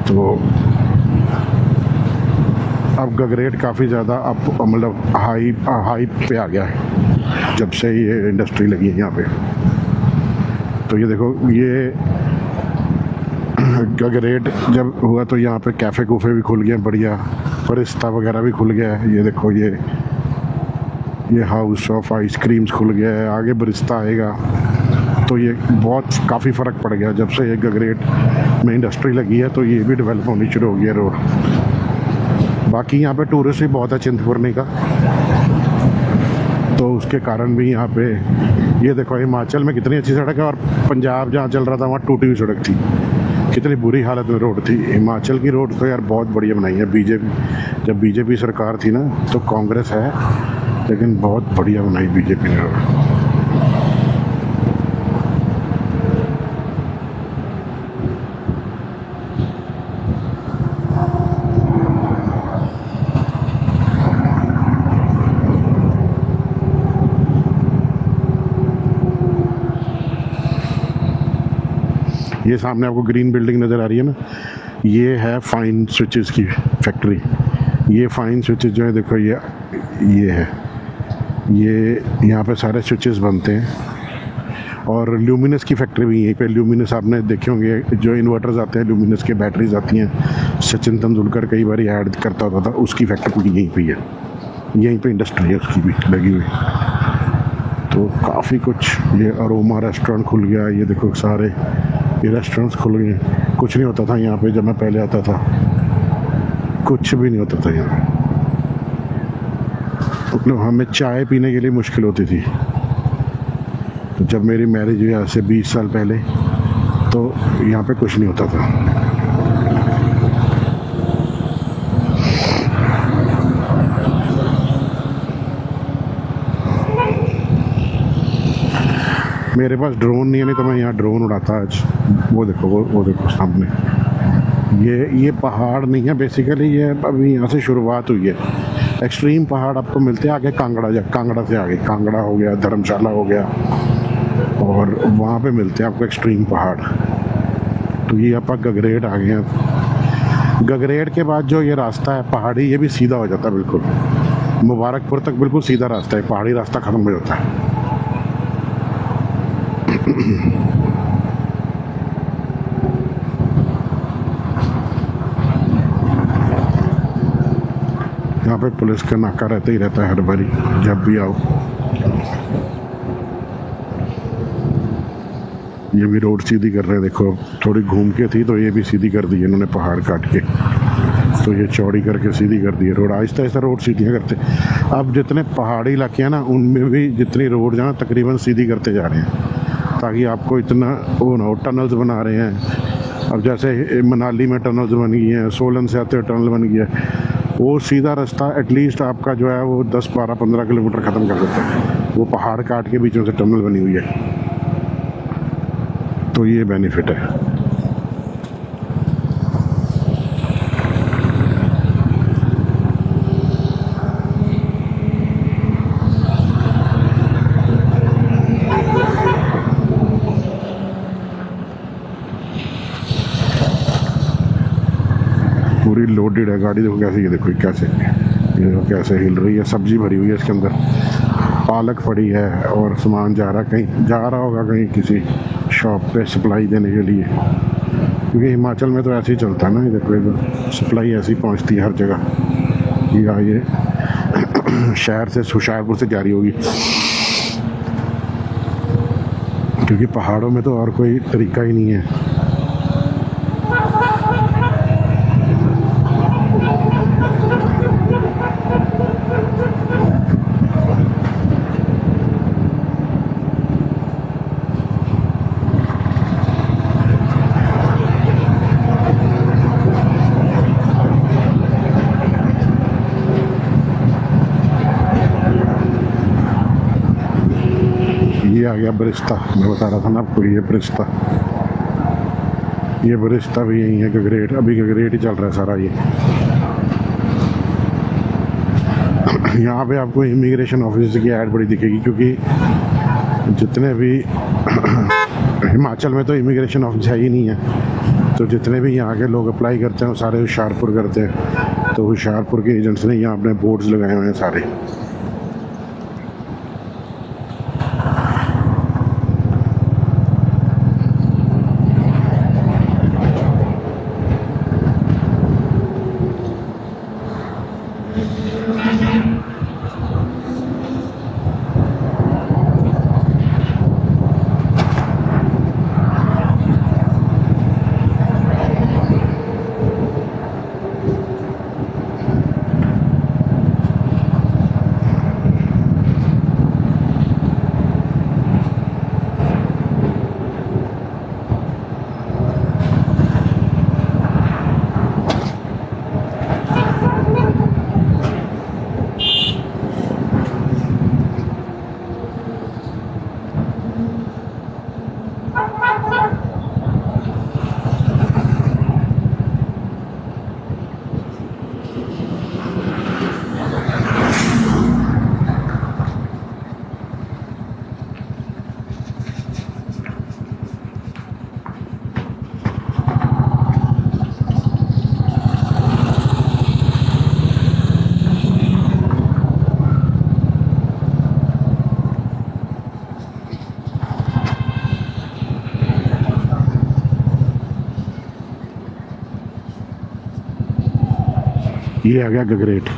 तो अब गगरेट काफ़ी ज़्यादा अब मतलब हाई पे आ गया है जब से ये इंडस्ट्री लगी है यहाँ पे। तो ये देखो, ये गगरेट जब हुआ तो यहाँ पे कैफ़े कूफ़े भी खुल गए बढ़िया, बरिस्ता वगैरह भी खुल गया है। ये देखो, ये हाउस ऑफ आइसक्रीम्स खुल गया है, आगे बरिस्ता आएगा। तो ये काफ़ी फ़र्क पड़ गया जब से ये गगरेट में इंडस्ट्री लगी है, तो ये भी डेवलप होनी शुरू हो गई है रोड। बाकी यहाँ पे टूरिस्ट भी बहुत है चिंतपूर्णी का, तो उसके कारण भी यहाँ पे ये देखो हिमाचल में कितनी अच्छी सड़क है, और पंजाब जहाँ चल रहा था वहाँ टूटी हुई सड़क थी, कितनी बुरी हालत में रोड थी। हिमाचल की रोड तो यार बहुत बढ़िया बनाई है बीजेपी, जब बीजेपी सरकार थी ना, तो कांग्रेस है लेकिन बहुत बढ़िया बनाई बीजेपी ने रोड। ये सामने आपको ग्रीन बिल्डिंग नज़र आ रही है ना, ये है फाइन स्विचेस की फैक्ट्री। ये फाइन स्विचेस जो है देखो, ये है, ये यहाँ पे सारे स्विचेस बनते हैं। और ल्यूमिनस की फैक्ट्री भी यहीं पे, ल्यूमिनस आपने देखे होंगे, जो इन्वर्टर्स आते हैं ल्यूमिनस के, बैटरीज आती हैं, सचिन तेंदुलकर कई बार ऐड करता होता था, उसकी फैक्ट्री भी यहीं पे है, यहीं पे इंडस्ट्री है उसकी भी लगी हुई। तो काफ़ी कुछ, ये अरोमा रेस्टोरेंट खुल गया, ये देखो सारे ये रेस्टोरेंट्स खुल गए। कुछ नहीं होता था यहाँ पे जब मैं पहले आता था, कुछ भी नहीं होता था यहाँ पे, मतलब हमें चाय पीने के लिए मुश्किल होती थी। तो जब मेरी मैरिज हुई आज से 20 साल पहले, तो यहाँ पे कुछ नहीं होता था। मेरे पास ड्रोन नहीं है, नहीं तो मैं यहाँ ड्रोन उड़ाता आज। वो देखो, वो देखो सामने, ये पहाड़ नहीं है बेसिकली, ये अभी यहाँ से शुरुआत हुई है। एक्सट्रीम पहाड़ आपको मिलते हैं आगे कांगड़ा, कांगड़ा से आगे कांगड़ा हो गया, धर्मशाला हो गया, और वहाँ पे मिलते हैं आपको एक्सट्रीम पहाड़। तो ये आप गगरेट आ गए हैं। गगरेट के बाद जो ये रास्ता है पहाड़ी, ये भी सीधा हो जाता है बिल्कुल, मुबारकपुर तक बिल्कुल सीधा रास्ता है, पहाड़ी रास्ता ख़त्म हो जाता है। यहाँ पे पुलिस का नाका रहता ही रहता है हर बारी जब भी आओ। ये भी रोड सीधी कर रहे हैं, देखो थोड़ी घूम के थी तो ये भी सीधी कर दी इन्होंने पहाड़ काट के, तो ये चौड़ी करके सीधी कर दी है रोड। आहिस्ता आहिस्ता रोड सीधी करते, अब जितने पहाड़ी इलाके हैं ना उनमें भी जितनी रोड जाना तकरीबन सीधी करते जा रहे हैं, ताकि आपको इतना वो ना हो। टनल्स बना रहे हैं, अब जैसे मनाली में टनल्स बन गई हैं, सोलन से आते हुए टनल बन गई है, वो सीधा रास्ता एटलीस्ट आपका जो है वो 10, 12, 15 किलोमीटर ख़त्म कर देता है, वो पहाड़ काट के बीचों से टनल बनी हुई है, तो ये बेनिफिट है। पूरी लोडेड है गाड़ी, देखो कैसे, ये देखो कैसे, ये देखो कैसे हिल रही है। सब्जी भरी हुई है इसके अंदर, पालक पड़ी है, और सामान जा रहा कहीं, जा रहा होगा कहीं किसी शॉप पे सप्लाई देने के लिए, क्योंकि हिमाचल में तो ऐसे ही चलता है ना। ये देखो सप्लाई ऐसी पहुंचती है हर जगह। ये शहर से हुशियारपुर से जारी होगी, क्योंकि पहाड़ों में तो और कोई तरीका ही नहीं है। ये आ गया ब्रिस्ता, मैं बता रहा था ना आपको, ये ब्रिस्ता, ये ब्रिस्ता भी यही है गगरेट, अभी गगरेट ही चल रहा है सारा। ये यहाँ पे आपको इमिग्रेशन ऑफिस की ऐड बड़ी दिखेगी, क्योंकि जितने भी हिमाचल में तो इमिग्रेशन ऑफिस है ही नहीं है, तो जितने भी यहाँ के लोग अप्लाई करते हैं वो सारे हुशियारपुर करते हैं, तो हुशियारपुर के एजेंट्स ने यहाँ अपने बोर्ड्स लगाए हुए हैं सारे। ये आ गया गगरेट।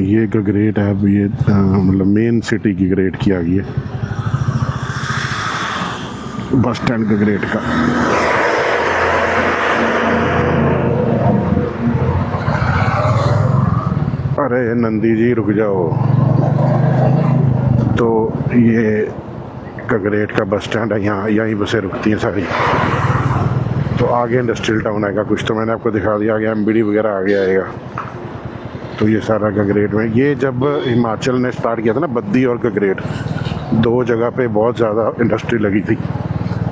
ये गगरेट है, अब ये मतलब मेन सिटी की ग्रेट की आ गई है, बस स्टैंड गगरेट का। अरे नंदी जी रुक जाओ। तो ये गगरेट का बस स्टैंड है, यहाँ यहीं बसें रुकती हैं सारी। तो आगे इंडस्ट्रियल टाउन आएगा कुछ, तो मैंने आपको दिखा दिया, आगे एमबीडी वगैरह आगे आएगा। तो ये सारा गगरेट में, ये जब हिमाचल ने स्टार्ट किया था ना, बद्दी और गगरेट दो जगह पे बहुत ज़्यादा इंडस्ट्री लगी थी।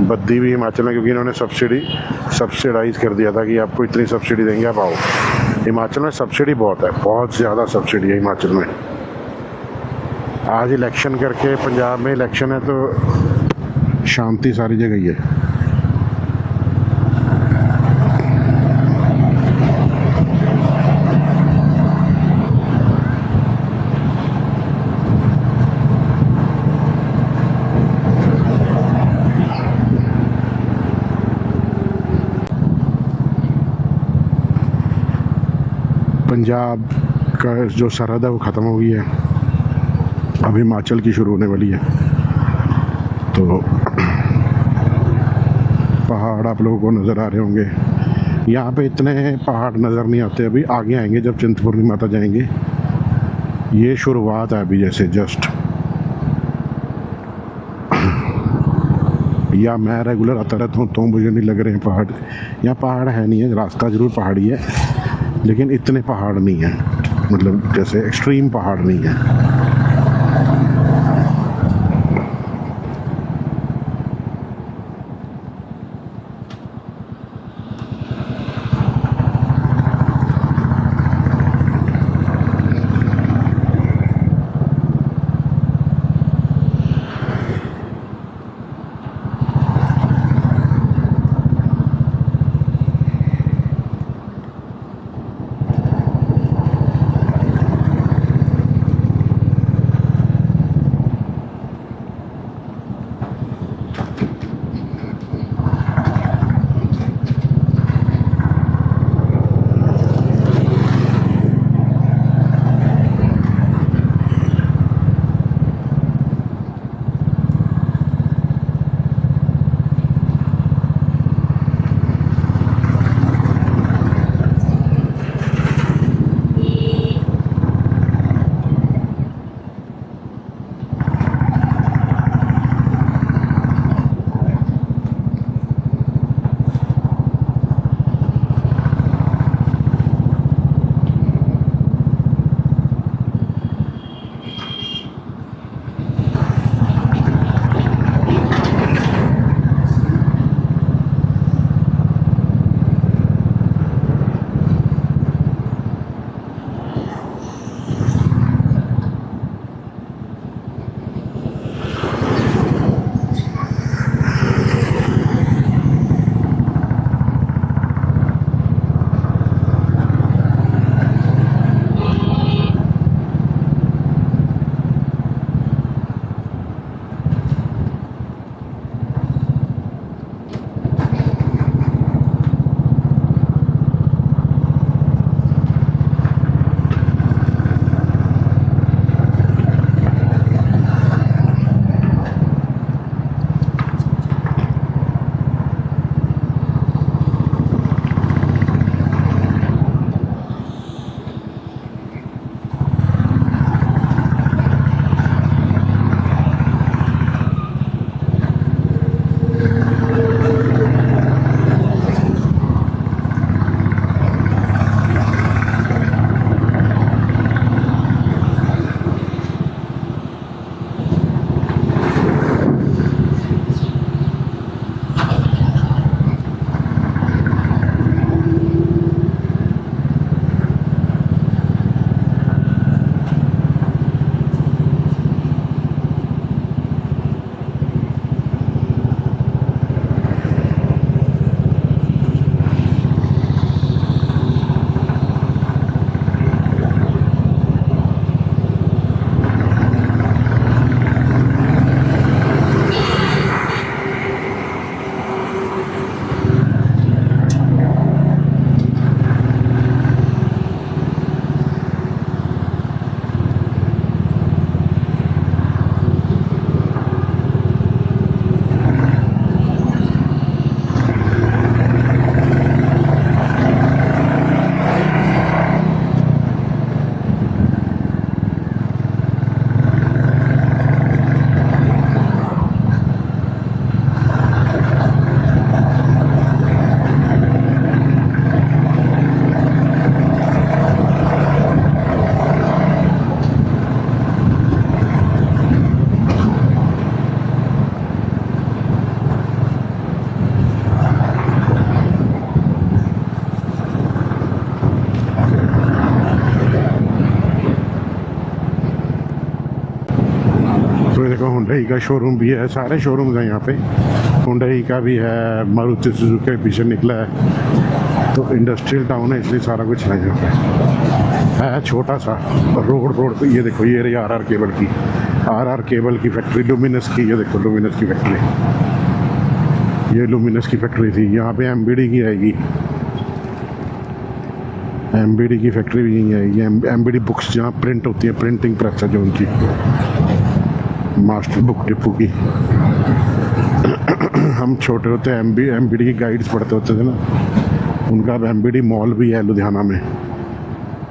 बद्दी भी हिमाचल में, क्योंकि इन्होंने सब्सिडाइज कर दिया था कि आपको इतनी सब्सिडी देंगे आप आओ। हिमाचल में सब्सिडी बहुत है, बहुत ज़्यादा सब्सिडी है हिमाचल में। आज इलेक्शन करके, पंजाब में इलेक्शन है तो शांति सारी जगह ही है। पंजाब का जो सरहद है वो ख़त्म हो गई है, अब हिमाचल की शुरू होने वाली है। तो पहाड़ आप लोगों को नज़र आ रहे होंगे, यहाँ पे इतने पहाड़ नज़र नहीं आते, अभी आगे आएंगे जब चिंतपूर्णी माता जाएंगे। ये शुरुआत है अभी, जैसे जस्ट, या मैं रेगुलर आता रहता हूँ तो मुझे नहीं लग रहे हैं पहाड़। यहाँ पहाड़ है नहीं है, रास्ता ज़रूर पहाड़ी है लेकिन इतने पहाड़ नहीं है, मतलब जैसे एक्सट्रीम पहाड़ नहीं है। हुंडई का शोरूम भी है, सारे शोरूम्स हैं यहाँ पे। हुंडई का भी है, मारुति सुजुकी के पीछे निकला है। तो इंडस्ट्रियल टाउन है इसलिए सारा कुछ है यहाँ पे। है छोटा सा रोड पे। ये देखो ये रही आर केबल की फैक्ट्री, लुमिनस की। ये देखो लुमिनस की फैक्ट्री, ये लुमिनस की फैक्ट्री थी। यहाँ पे एमबीडी की आएगी, एमबीडी की फैक्ट्री भी यहीं आएगी। एमबीडी बुक्स जहाँ प्रिंट होती है, प्रिंटिंग प्रेस है जो उनकी, मास्टर बुक डिपो की। हम छोटे होते एमबीडी की गाइड्स पढ़ते होते थे ना, उनका अब एमबीडी मॉल भी है लुधियाना में।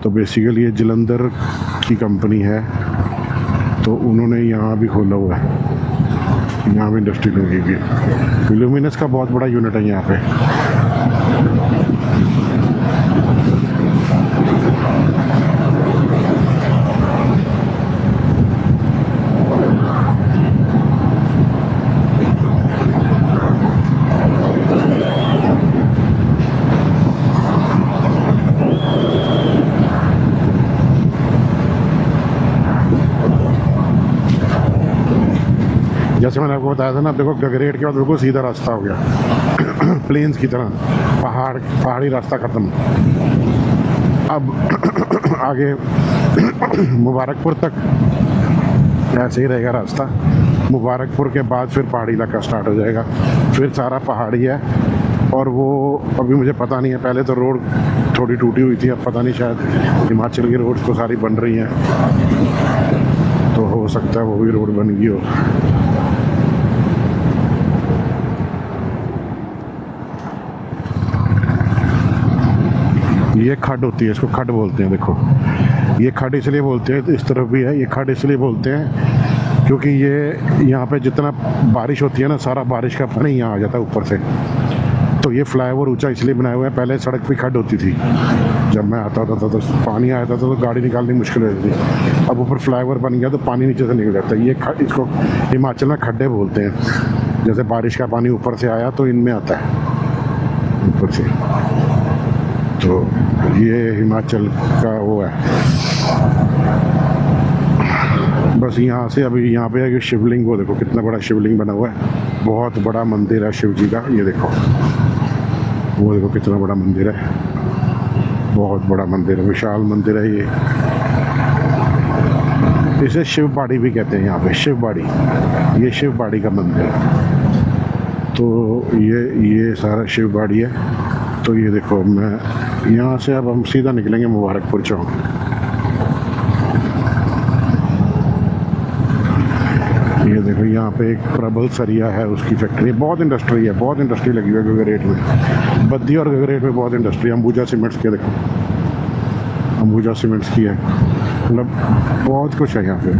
तो बेसिकली ये जलंधर की कंपनी है, तो उन्होंने यहाँ भी खोला हुआ है, यहाँ भी इंडस्ट्री लगेगी। लुमिनस का बहुत बड़ा यूनिट है यहाँ पे। जैसे मैंने आपको बताया था ना, देखो गगरेट के बाद बिल्कुल सीधा रास्ता हो गया प्लेन्स की तरह, पहाड़ी रास्ता ख़त्म। अब आगे मुबारकपुर तक ऐसे ही रहेगा रास्ता। मुबारकपुर के बाद फिर पहाड़ी इलाका स्टार्ट हो जाएगा, फिर सारा पहाड़ी है। और वो अभी मुझे पता नहीं है, पहले तो रोड थोड़ी टूटी हुई थी, अब पता नहीं, शायद हिमाचल की रोड्स तो सारी बन रही हैं, तो हो सकता है वो भी रोड बन गई हो। ये खड्ड होती है, इसको खड्ड बोलते हैं। देखो ये खड्ड इसलिए बोलते हैं, इस तरफ भी है, ये खड्ड इसलिए बोलते हैं क्योंकि ये यहाँ पे जितना बारिश होती है ना, सारा बारिश का पानी यहाँ आ जाता है ऊपर से। तो ये फ्लाईओवर ऊंचा इसलिए बनाए हुए हैं, पहले सड़क पे खड्ड होती थी। जब मैं आता था तो पानी आया था तो गाड़ी निकालनी मुश्किल होती थी। अब ऊपर फ्लाईओवर बन गया तो पानी नीचे से निकल जाता है। ये इसको हिमाचल में खड्डे बोलते हैं। जैसे बारिश का पानी ऊपर से आया तो इनमें आता है ऊपर से। तो ये हिमाचल का वो है। बस यहाँ से अभी यहाँ पे है कि शिवलिंग, वो देखो कितना बड़ा शिवलिंग बना हुआ है, बहुत बड़ा मंदिर है शिव जी का। ये देखो, वो देखो कितना बड़ा मंदिर है, बहुत बड़ा मंदिर है, विशाल मंदिर है ये। इसे शिव बाड़ी भी कहते हैं यहाँ पे, शिव बाड़ी, ये शिव बाड़ी का मंदिर है। तो ये सारा शिव बाड़ी है। तो ये देखो, मैं यहाँ से अब हम सीधा निकलेंगे मुबारकपुर चौक। ये देखो यहाँ पे एक प्रबल सरिया है, उसकी फैक्ट्री है। बहुत इंडस्ट्री है, बहुत इंडस्ट्री लगी हुई है गगरेट में, बद्दी और गगरेट में बहुत इंडस्ट्री है। अंबुजा सीमेंट्स की, देखो अंबुजा सीमेंट्स की है, मतलब बहुत कुछ है यहाँ पे।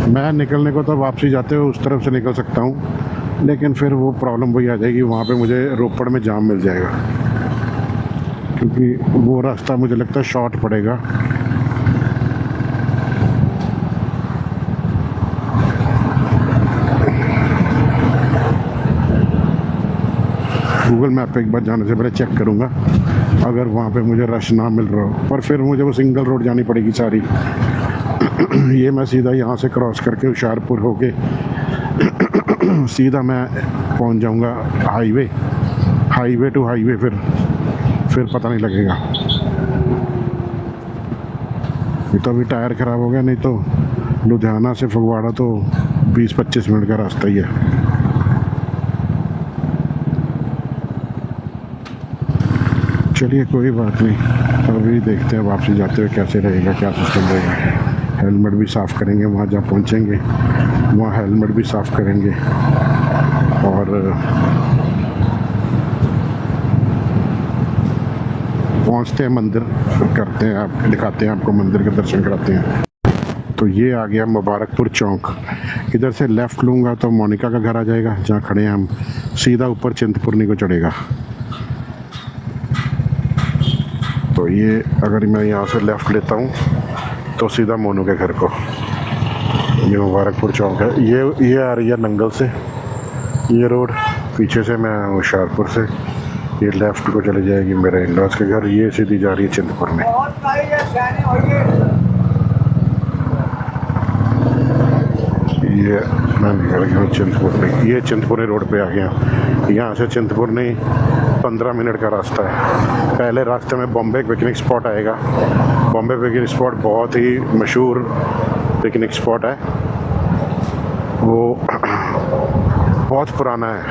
मैं निकलने को तो वापसी जाते हुए उस तरफ से निकल सकता हूँ, लेकिन फिर वो प्रॉब्लम वही आ जाएगी, वहाँ पे मुझे रोपड़ में जाम मिल जाएगा, क्योंकि वो रास्ता मुझे लगता है शॉर्ट पड़ेगा। गूगल मैप पे एक बार जाने से पहले चेक करूँगा, अगर वहाँ पे मुझे रश ना मिल रहा हो। पर फिर मुझे वो सिंगल रोड जानी पड़ेगी सारी। ये मैं सीधा यहाँ से क्रॉस करके हुशियारपुर होके सीधा मैं पहुँच जाऊँगा हाईवे टू हाईवे, फिर पता नहीं लगेगा। ये तो अभी टायर ख़राब हो गया, नहीं तो लुधियाना से फगवाड़ा तो 20-25 मिनट का रास्ता ही है। चलिए कोई बात नहीं, अभी देखते हैं वापसी जाते हुए कैसे रहेगा, क्या सिस्टम रहेगा। हेलमेट भी साफ़ करेंगे, वहाँ जहाँ पहुँचेंगे वहाँ हेलमेट भी साफ़ करेंगे। और पहुँचते हैं मंदिर, करते हैं, आप दिखाते हैं, आपको मंदिर के दर्शन कराते हैं। तो ये आ गया मुबारकपुर चौक। इधर से लेफ़्ट लूँगा तो मोनिका का घर आ जाएगा, जहाँ खड़े हैं हम। सीधा ऊपर चिंतपूर्णी को चढ़ेगा। तो ये अगर मैं यहाँ से लेफ़्ट लेता हूँ तो सीधा मोनू के घर को। ये मुबारकपुर चौक है। ये आ रही है नंगल से ये रोड, पीछे से मैं हुशियारपुर से, ये लेफ्ट को चले जाएगी मेरे इन-लॉज के घर, ये सीधी जा रही है चिंतपुर्णी। ये मैं निकल गया हूँ चिंतपुर्णी, ये चिंतपुर्णी रोड पे आ गया। यहाँ से चिंतपुर्णी 15 मिनट का रास्ता है। पहले रास्ते में बॉम्बे पिकनिक स्पॉट आएगा। बॉम्बे पिकनिक स्पॉट बहुत ही मशहूर पिकनिक स्पॉट है, वो बहुत पुराना है।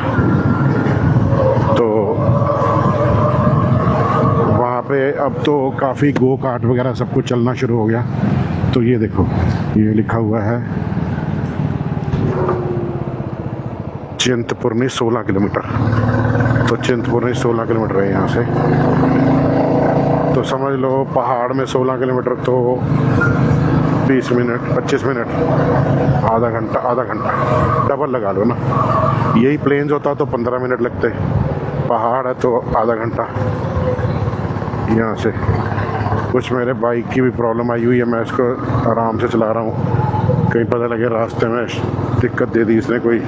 तो वहाँ पे अब तो काफ़ी गो कार्ट वगैरह सब कुछ चलना शुरू हो गया। तो ये देखो, ये लिखा हुआ है चिंतपुर्णी 16 किलोमीटर। तो चिंतपुर्णी 16 किलोमीटर है यहाँ से। तो समझ लो पहाड़ में 16 किलोमीटर तो 20 मिनट 25 मिनट, आधा घंटा डबल लगा लो ना। यही प्लेन्स होता तो 15 मिनट लगते, पहाड़ है तो आधा घंटा। यहाँ से कुछ मेरे बाइक की भी प्रॉब्लम आई हुई है, मैं इसको आराम से चला रहा हूँ, कहीं पता लगे रास्ते में दिक्कत दे दी इसने कोई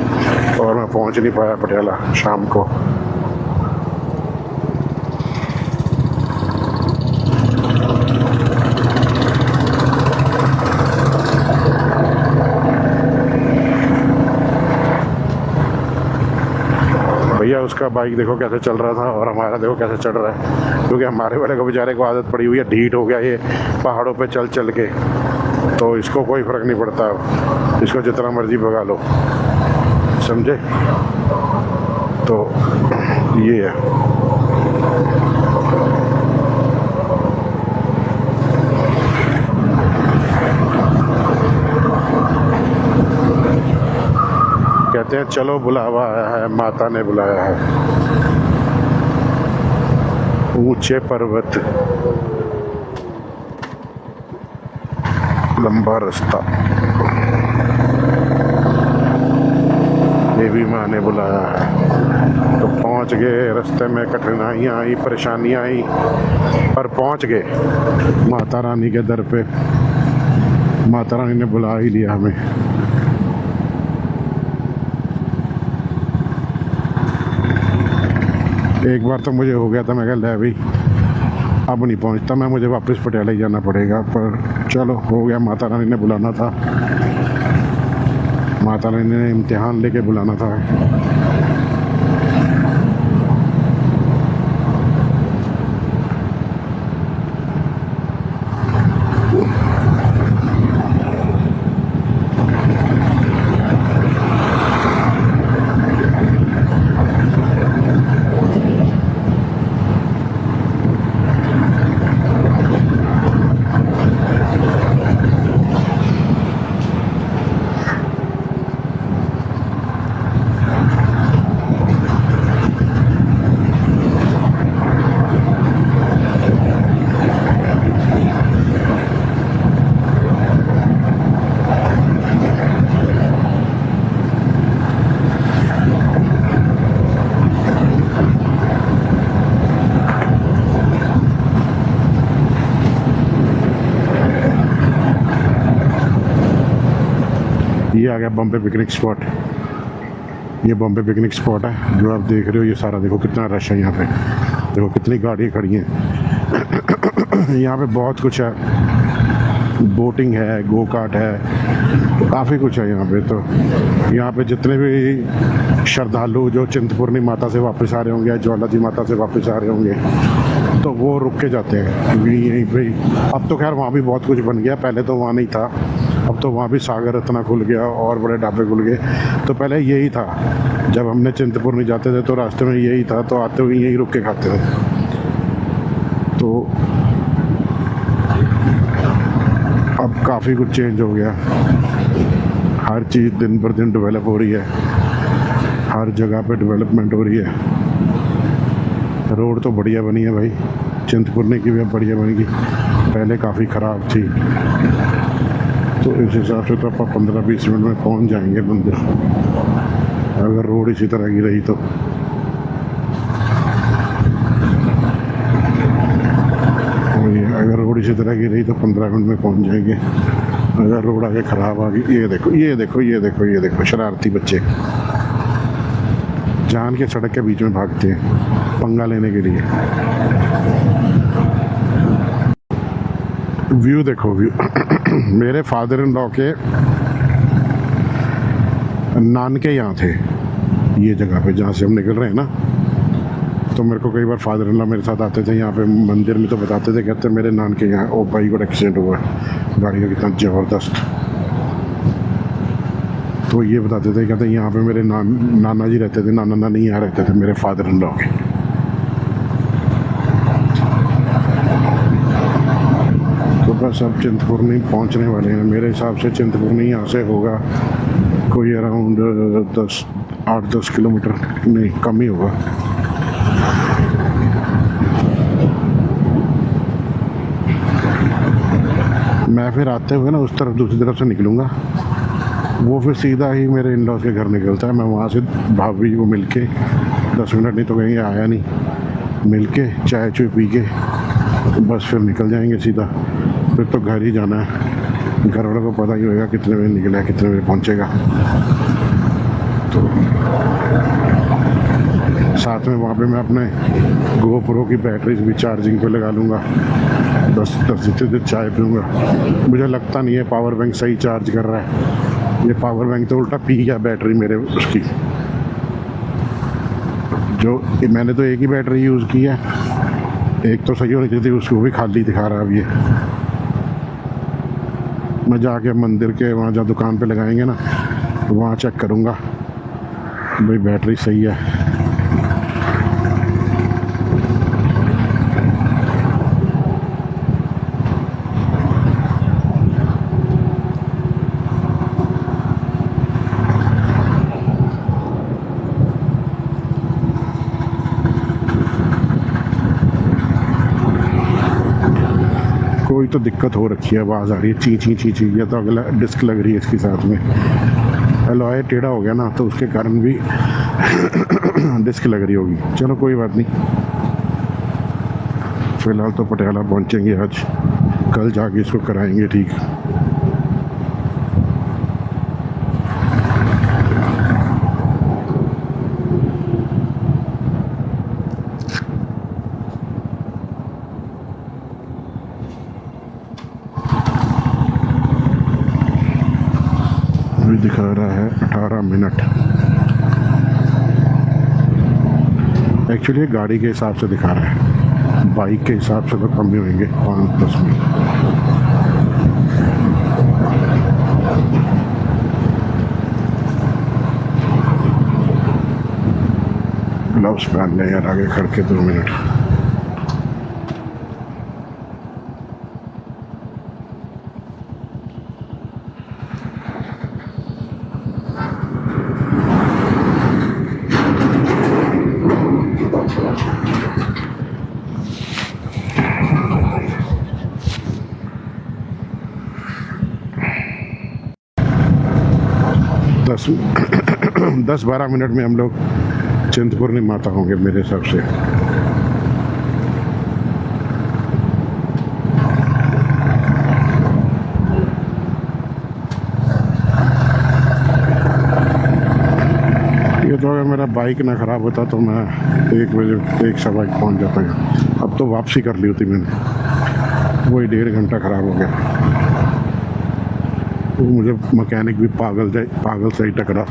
और मैं पहुँच नहीं पाया पटियाला शाम को। भैया उसका बाइक देखो कैसे चल रहा था और हमारा देखो कैसे चढ़ रहा है, क्योंकि हमारे वाले को बेचारे को आदत पड़ी हुई है, ढीठ हो गया ये पहाड़ों पे चल चल के। तो इसको कोई फ़र्क नहीं पड़ता, इसको जितना मर्जी भगा लो, समझे। तो ये है। कहते हैं चलो बुलावा आया है, माता ने बुलाया है। ऊंचे पर्वत, लंबा रास्ता, देवी माँ ने बुलाया है। तो पहुंच गए। रास्ते में कठिनाइयाँ आई, परेशानियाँ आई, पर पहुंच गए माता रानी के दर पे। माता रानी ने बुला ही लिया हमें। एक बार तो मुझे हो गया था, मैं कहा ले भाई अब नहीं पहुंचता मैं, मुझे वापस पटियाला ही जाना पड़ेगा। पर चलो हो गया, माता रानी ने बुलाना था, माता रानी ने इम्तिहान लेके बुलाना था। ये आ गया बॉम्बे पिकनिक स्पॉट। ये बॉम्बे पिकनिक स्पॉट है जो आप देख रहे हो। ये सारा देखो कितना रश है यहाँ पे, देखो कितनी गाड़ियाँ खड़ी हैं। यहाँ पे बहुत कुछ है, बोटिंग है, गो कार्ट है, काफ़ी कुछ है यहाँ पे। तो यहाँ पे जितने भी श्रद्धालु जो चिंतपुर्णी माता से वापस आ रहे होंगे या ज्वाला जी माता से वापस आ रहे होंगे तो वो रुक के जाते हैं, क्योंकि यहीं पे अब तो खैर वहाँ भी बहुत कुछ बन गया, पहले तो वहाँ नहीं था, अब तो वहाँ भी सागर इतना खुल गया और बड़े ढाबे खुल गए। तो पहले यही था, जब हमने चिंतपुर्णी जाते थे तो रास्ते में यही था, तो आते हुए यहीं रुक के खाते थे। तो अब काफ़ी कुछ चेंज हो गया, हर चीज़ दिन पर दिन डेवलप हो रही है, हर जगह पे डेवलपमेंट हो रही है। रोड तो बढ़िया बनी है भाई, चिंतपुर्णी की भी अब बढ़िया बनेगी, पहले काफ़ी ख़राब थी। तो इस हिसाब से तो आप 15-20 मिनट में पहुंच जाएंगे मंदिर, अगर रोड इसी तरह की रही तो। अगर रोड इसी तरह की रही तो 15 मिनट में पहुंच जाएंगे। अगर रोड आगे ख़राब आ गई, ये देखो ये देखो ये देखो ये देखो शरारती बच्चे। जान के सड़क के बीच में भागते हैं पंगा लेने के लिए। व्यू देखो व्यू। मेरे फादर इन लॉ के नानके यहाँ थे, ये जगह पे जहाँ से हम निकल रहे हैं ना। तो मेरे को कई बार फादर इन लॉ मेरे साथ आते थे यहाँ पे मंदिर में, तो बताते थे, कहते मेरे नानके यहाँ ओ भाई को एक्सीडेंट हुआ है गाड़ी का, कितना ज़बरदस्त। तो ये बताते थे, कहते यहाँ पे मेरे नाना जी रहते थे, नाना नानी यहाँ रहते थे मेरे फादर इन लॉ के। तो बस अब चिंतपूर्णी पहुँचने वाले हैं। मेरे हिसाब से चिंतपूर्णी यहाँ से होगा कोई अराउंड 8-10 किलोमीटर, नहीं कम ही होगा। मैं फिर आते हुए ना उस तरफ दूसरी तरफ से निकलूँगा, वो फिर सीधा ही मेरे इन लॉज के घर निकलता है। मैं वहाँ से भाभी को मिल के 10 मिनट नहीं तो कहीं आया नहीं, मिल के चाय चुय पी के बस फिर निकल जाएंगे सीधा। फिर तो घर ही जाना है, घर वालों को पता ही होगा कितने बजे निकला है, कितने बजे पहुँचेगा। तो साथ में वहाँ पे मैं अपने GoPro की बैटरीज भी चार्जिंग पे लगा लूँगा, 10 जितने चाय पीऊँगा। मुझे लगता नहीं है पावर बैंक सही चार्ज कर रहा है, ये पावर बैंक तो उल्टा पी गया बैटरी मेरे उसकी। जो मैंने तो एक ही बैटरी यूज़ की है, एक तो सही होनी चाहिए थी, उसको भी खाली दिखा रहा है अब ये। मैं जाके मंदिर के वहाँ जहाँ दुकान पे लगाएंगे ना, वहाँ चेक करूँगा भाई बैटरी सही है। कोई तो दिक्कत हो रखी है, आवाज़ आ रही है ची ची ची ची, या तो अगला डिस्क लग रही है इसके साथ में। अलॉय टेढ़ा हो गया ना, तो उसके कारण भी डिस्क लग रही होगी। चलो कोई बात नहीं, फिलहाल तो पटियाला पहुंचेंगे आज, कल जाके इसको कराएंगे ठीक। अभी दिखा रहा है 18 मिनट। एक्चुअली गाड़ी के हिसाब से दिखा रहा है, बाइक के हिसाब से तो कम ही होंगे 5-10 मिनट। ग्लव्स पहन ले यार, आगे खड़ के 2 मिनट। दस 10-12 मिनट में हम लोग चिंतपूर्णी माता होंगे मेरे हिसाब से। ये तो अगर मेरा बाइक ना ख़राब होता तो मैं 1 बजे 1-1:15 पहुँच जाता है। अब तो वापसी कर ली होती मैंने, वही 1.5 घंटा ख़राब हो गया। तो मुझे मैकेनिक भी पागल से ही टकरा।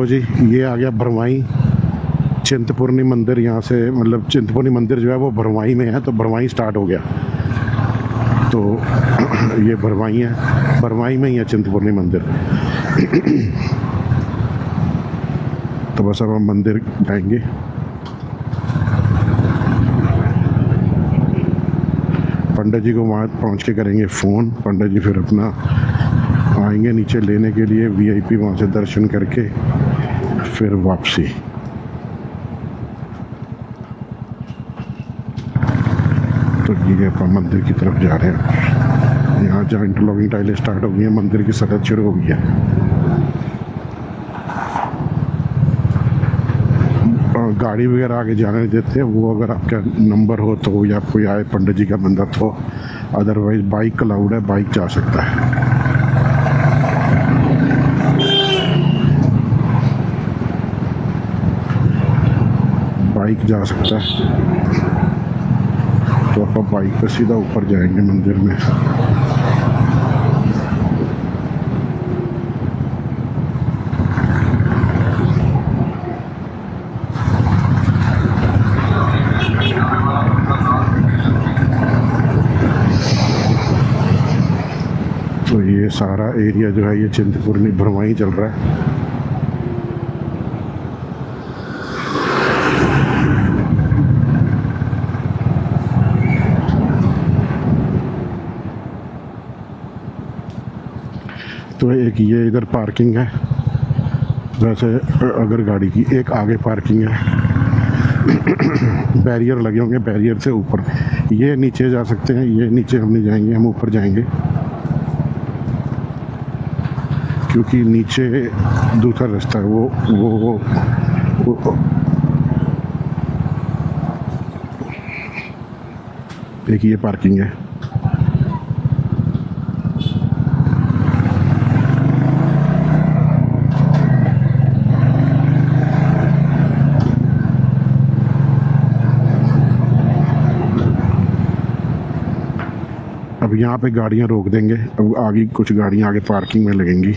जी ये आ गया भरवाई चिंतपूर्णी मंदिर। यहाँ से मतलब चिंतपूर्णी मंदिर जो है वो भरवाई में है, तो भरवाई स्टार्ट हो गया। तो ये भरवाई है, भरवाई में ही है चिंतपूर्णी मंदिर। तो बस अब हम मंदिर जाएंगे। पंडित जी को वहाँ पहुँच के करेंगे फ़ोन। पंडित जी फिर अपना आएंगे नीचे लेने के लिए, वीआईपी वहाँ से दर्शन करके फिर वापसी। तो ये अपन मंदिर की तरफ जा रहे हैं। यहाँ जहाँ इंटरलॉकिंग टाइलें स्टार्ट हो गई हैं, मंदिर की सड़क शुरू हो गई है। गाड़ी वगैरह आगे जाने नहीं देते, वो अगर आपका नंबर हो तो या कोई आए पंडित जी का बंदा तो, अदरवाइज बाइक अलाउड है, बाइक जा सकता है। बाइक जा सकता है। तो आप बाइक पे सीधा ऊपर जाएंगे मंदिर में। तो ये सारा एरिया जो है ये चिंतपूर्णी भरवाई चल रहा है। तो एक ये इधर पार्किंग है, वैसे अगर गाड़ी की एक आगे पार्किंग है। बैरियर लगे होंगे, बैरियर से ऊपर ये नीचे जा सकते हैं। ये नीचे हम नहीं जाएंगे, हम ऊपर जाएंगे, क्योंकि नीचे दूसरा रास्ता है। वो एक ये पार्किंग है। अब यहाँ पे गाड़ियाँ रोक देंगे। अब आगे कुछ गाड़ियाँ आगे पार्किंग में लगेंगी।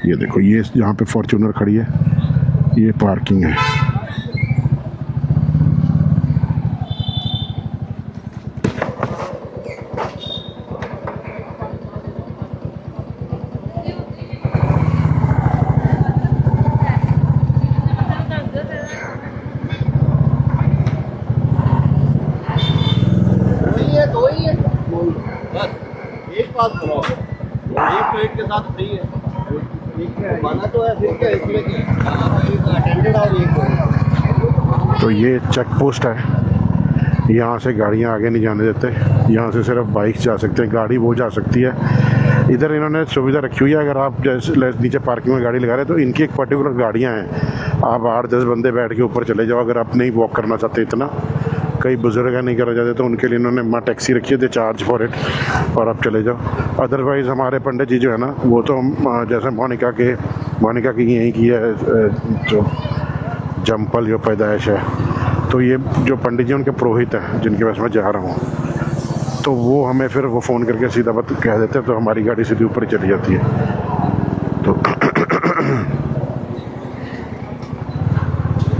ये देखो, ये यहाँ पे फॉर्च्यूनर खड़ी है, ये पार्किंग है। एक बात करो, एक तो एक के साथ फ्री है, एक बना तो है, फिर क्या इसमें एक अटेंडेड और एक। तो ये चेक पोस्ट है, यहाँ से गाड़ियाँ आगे नहीं जाने देते। यहाँ से सिर्फ बाइक जा सकते हैं, गाड़ी वो जा सकती है। इधर इन्होंने सुविधा रखी हुई है, अगर आप जैसे नीचे पार्किंग में गाड़ी लगा रहे हैं तो इनकी एक पर्टिकुलर गाड़ियाँ हैं, आप 8-10 बंदे बैठ के ऊपर चले जाओ। अगर आप नहीं वॉक करना चाहते इतना, कई बुजुर्ग नहीं करना चाहते, तो उनके लिए इन्होंने माँ टैक्सी रखी है, दे चार्ज फॉर इट, और आप चले जाओ। अदरवाइज़ हमारे पंडित जी जो है ना, वो तो जैसे मोनिका की यहीं की है जो जम्पल जो पैदाइश है, तो ये जो पंडित जी उनके पुरोहित हैं जिनके पास मैं जा रहा हूँ, तो वो हमें फिर वो फ़ोन करके सीधा बात कह देते हैं, तो हमारी गाड़ी सीधी ऊपर ही चली जाती है।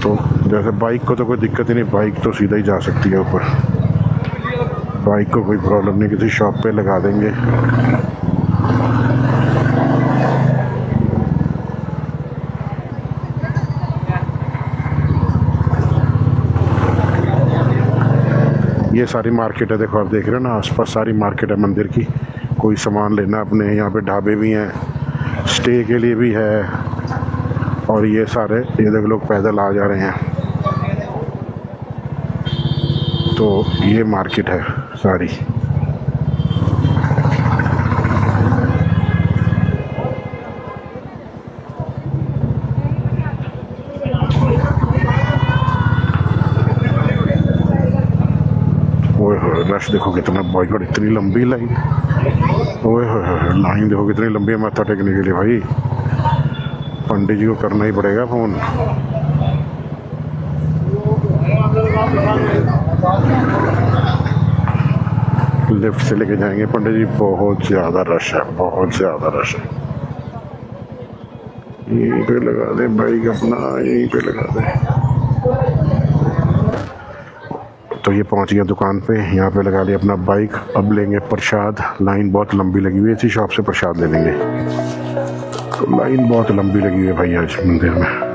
तो जैसे बाइक को तो कोई दिक्कत ही नहीं, बाइक तो सीधा ही जा सकती है ऊपर, बाइक को कोई प्रॉब्लम नहीं, किसी शॉप पे लगा देंगे। ये सारी मार्केट है, देखो आप देख रहे हो ना, आसपास सारी मार्केट है मंदिर की। कोई सामान लेना अपने, यहाँ पे ढाबे भी हैं, स्टे के लिए भी है, और ये सारे ये देखो लोग पैदल आ जा रहे हैं। तो ये मार्केट है सारी। ओए होए, रश देखो कितना, बॉयकॉट, इतनी लंबी लाइन। ओए होए, लाइन देखो कितनी लंबी है माथा टेकने के लिए। भाई पंडित जी को करना ही पड़ेगा फ़ोन। लिफ्ट से लेके जाएंगे पंडित जी। बहुत ज़्यादा रश है, बहुत ज़्यादा रश है। यहीं पे लगा दे बाइक अपना, यहीं पे लगा दे। तो ये पहुंच गया दुकान पे, यहाँ पे लगा लिया अपना बाइक। अब लेंगे प्रसाद। लाइन बहुत लंबी लगी हुई है, इसी शॉप से प्रसाद ले लेंगे। तो लाइन बहुत लंबी लगी हुई है भाई आज मंदिर में।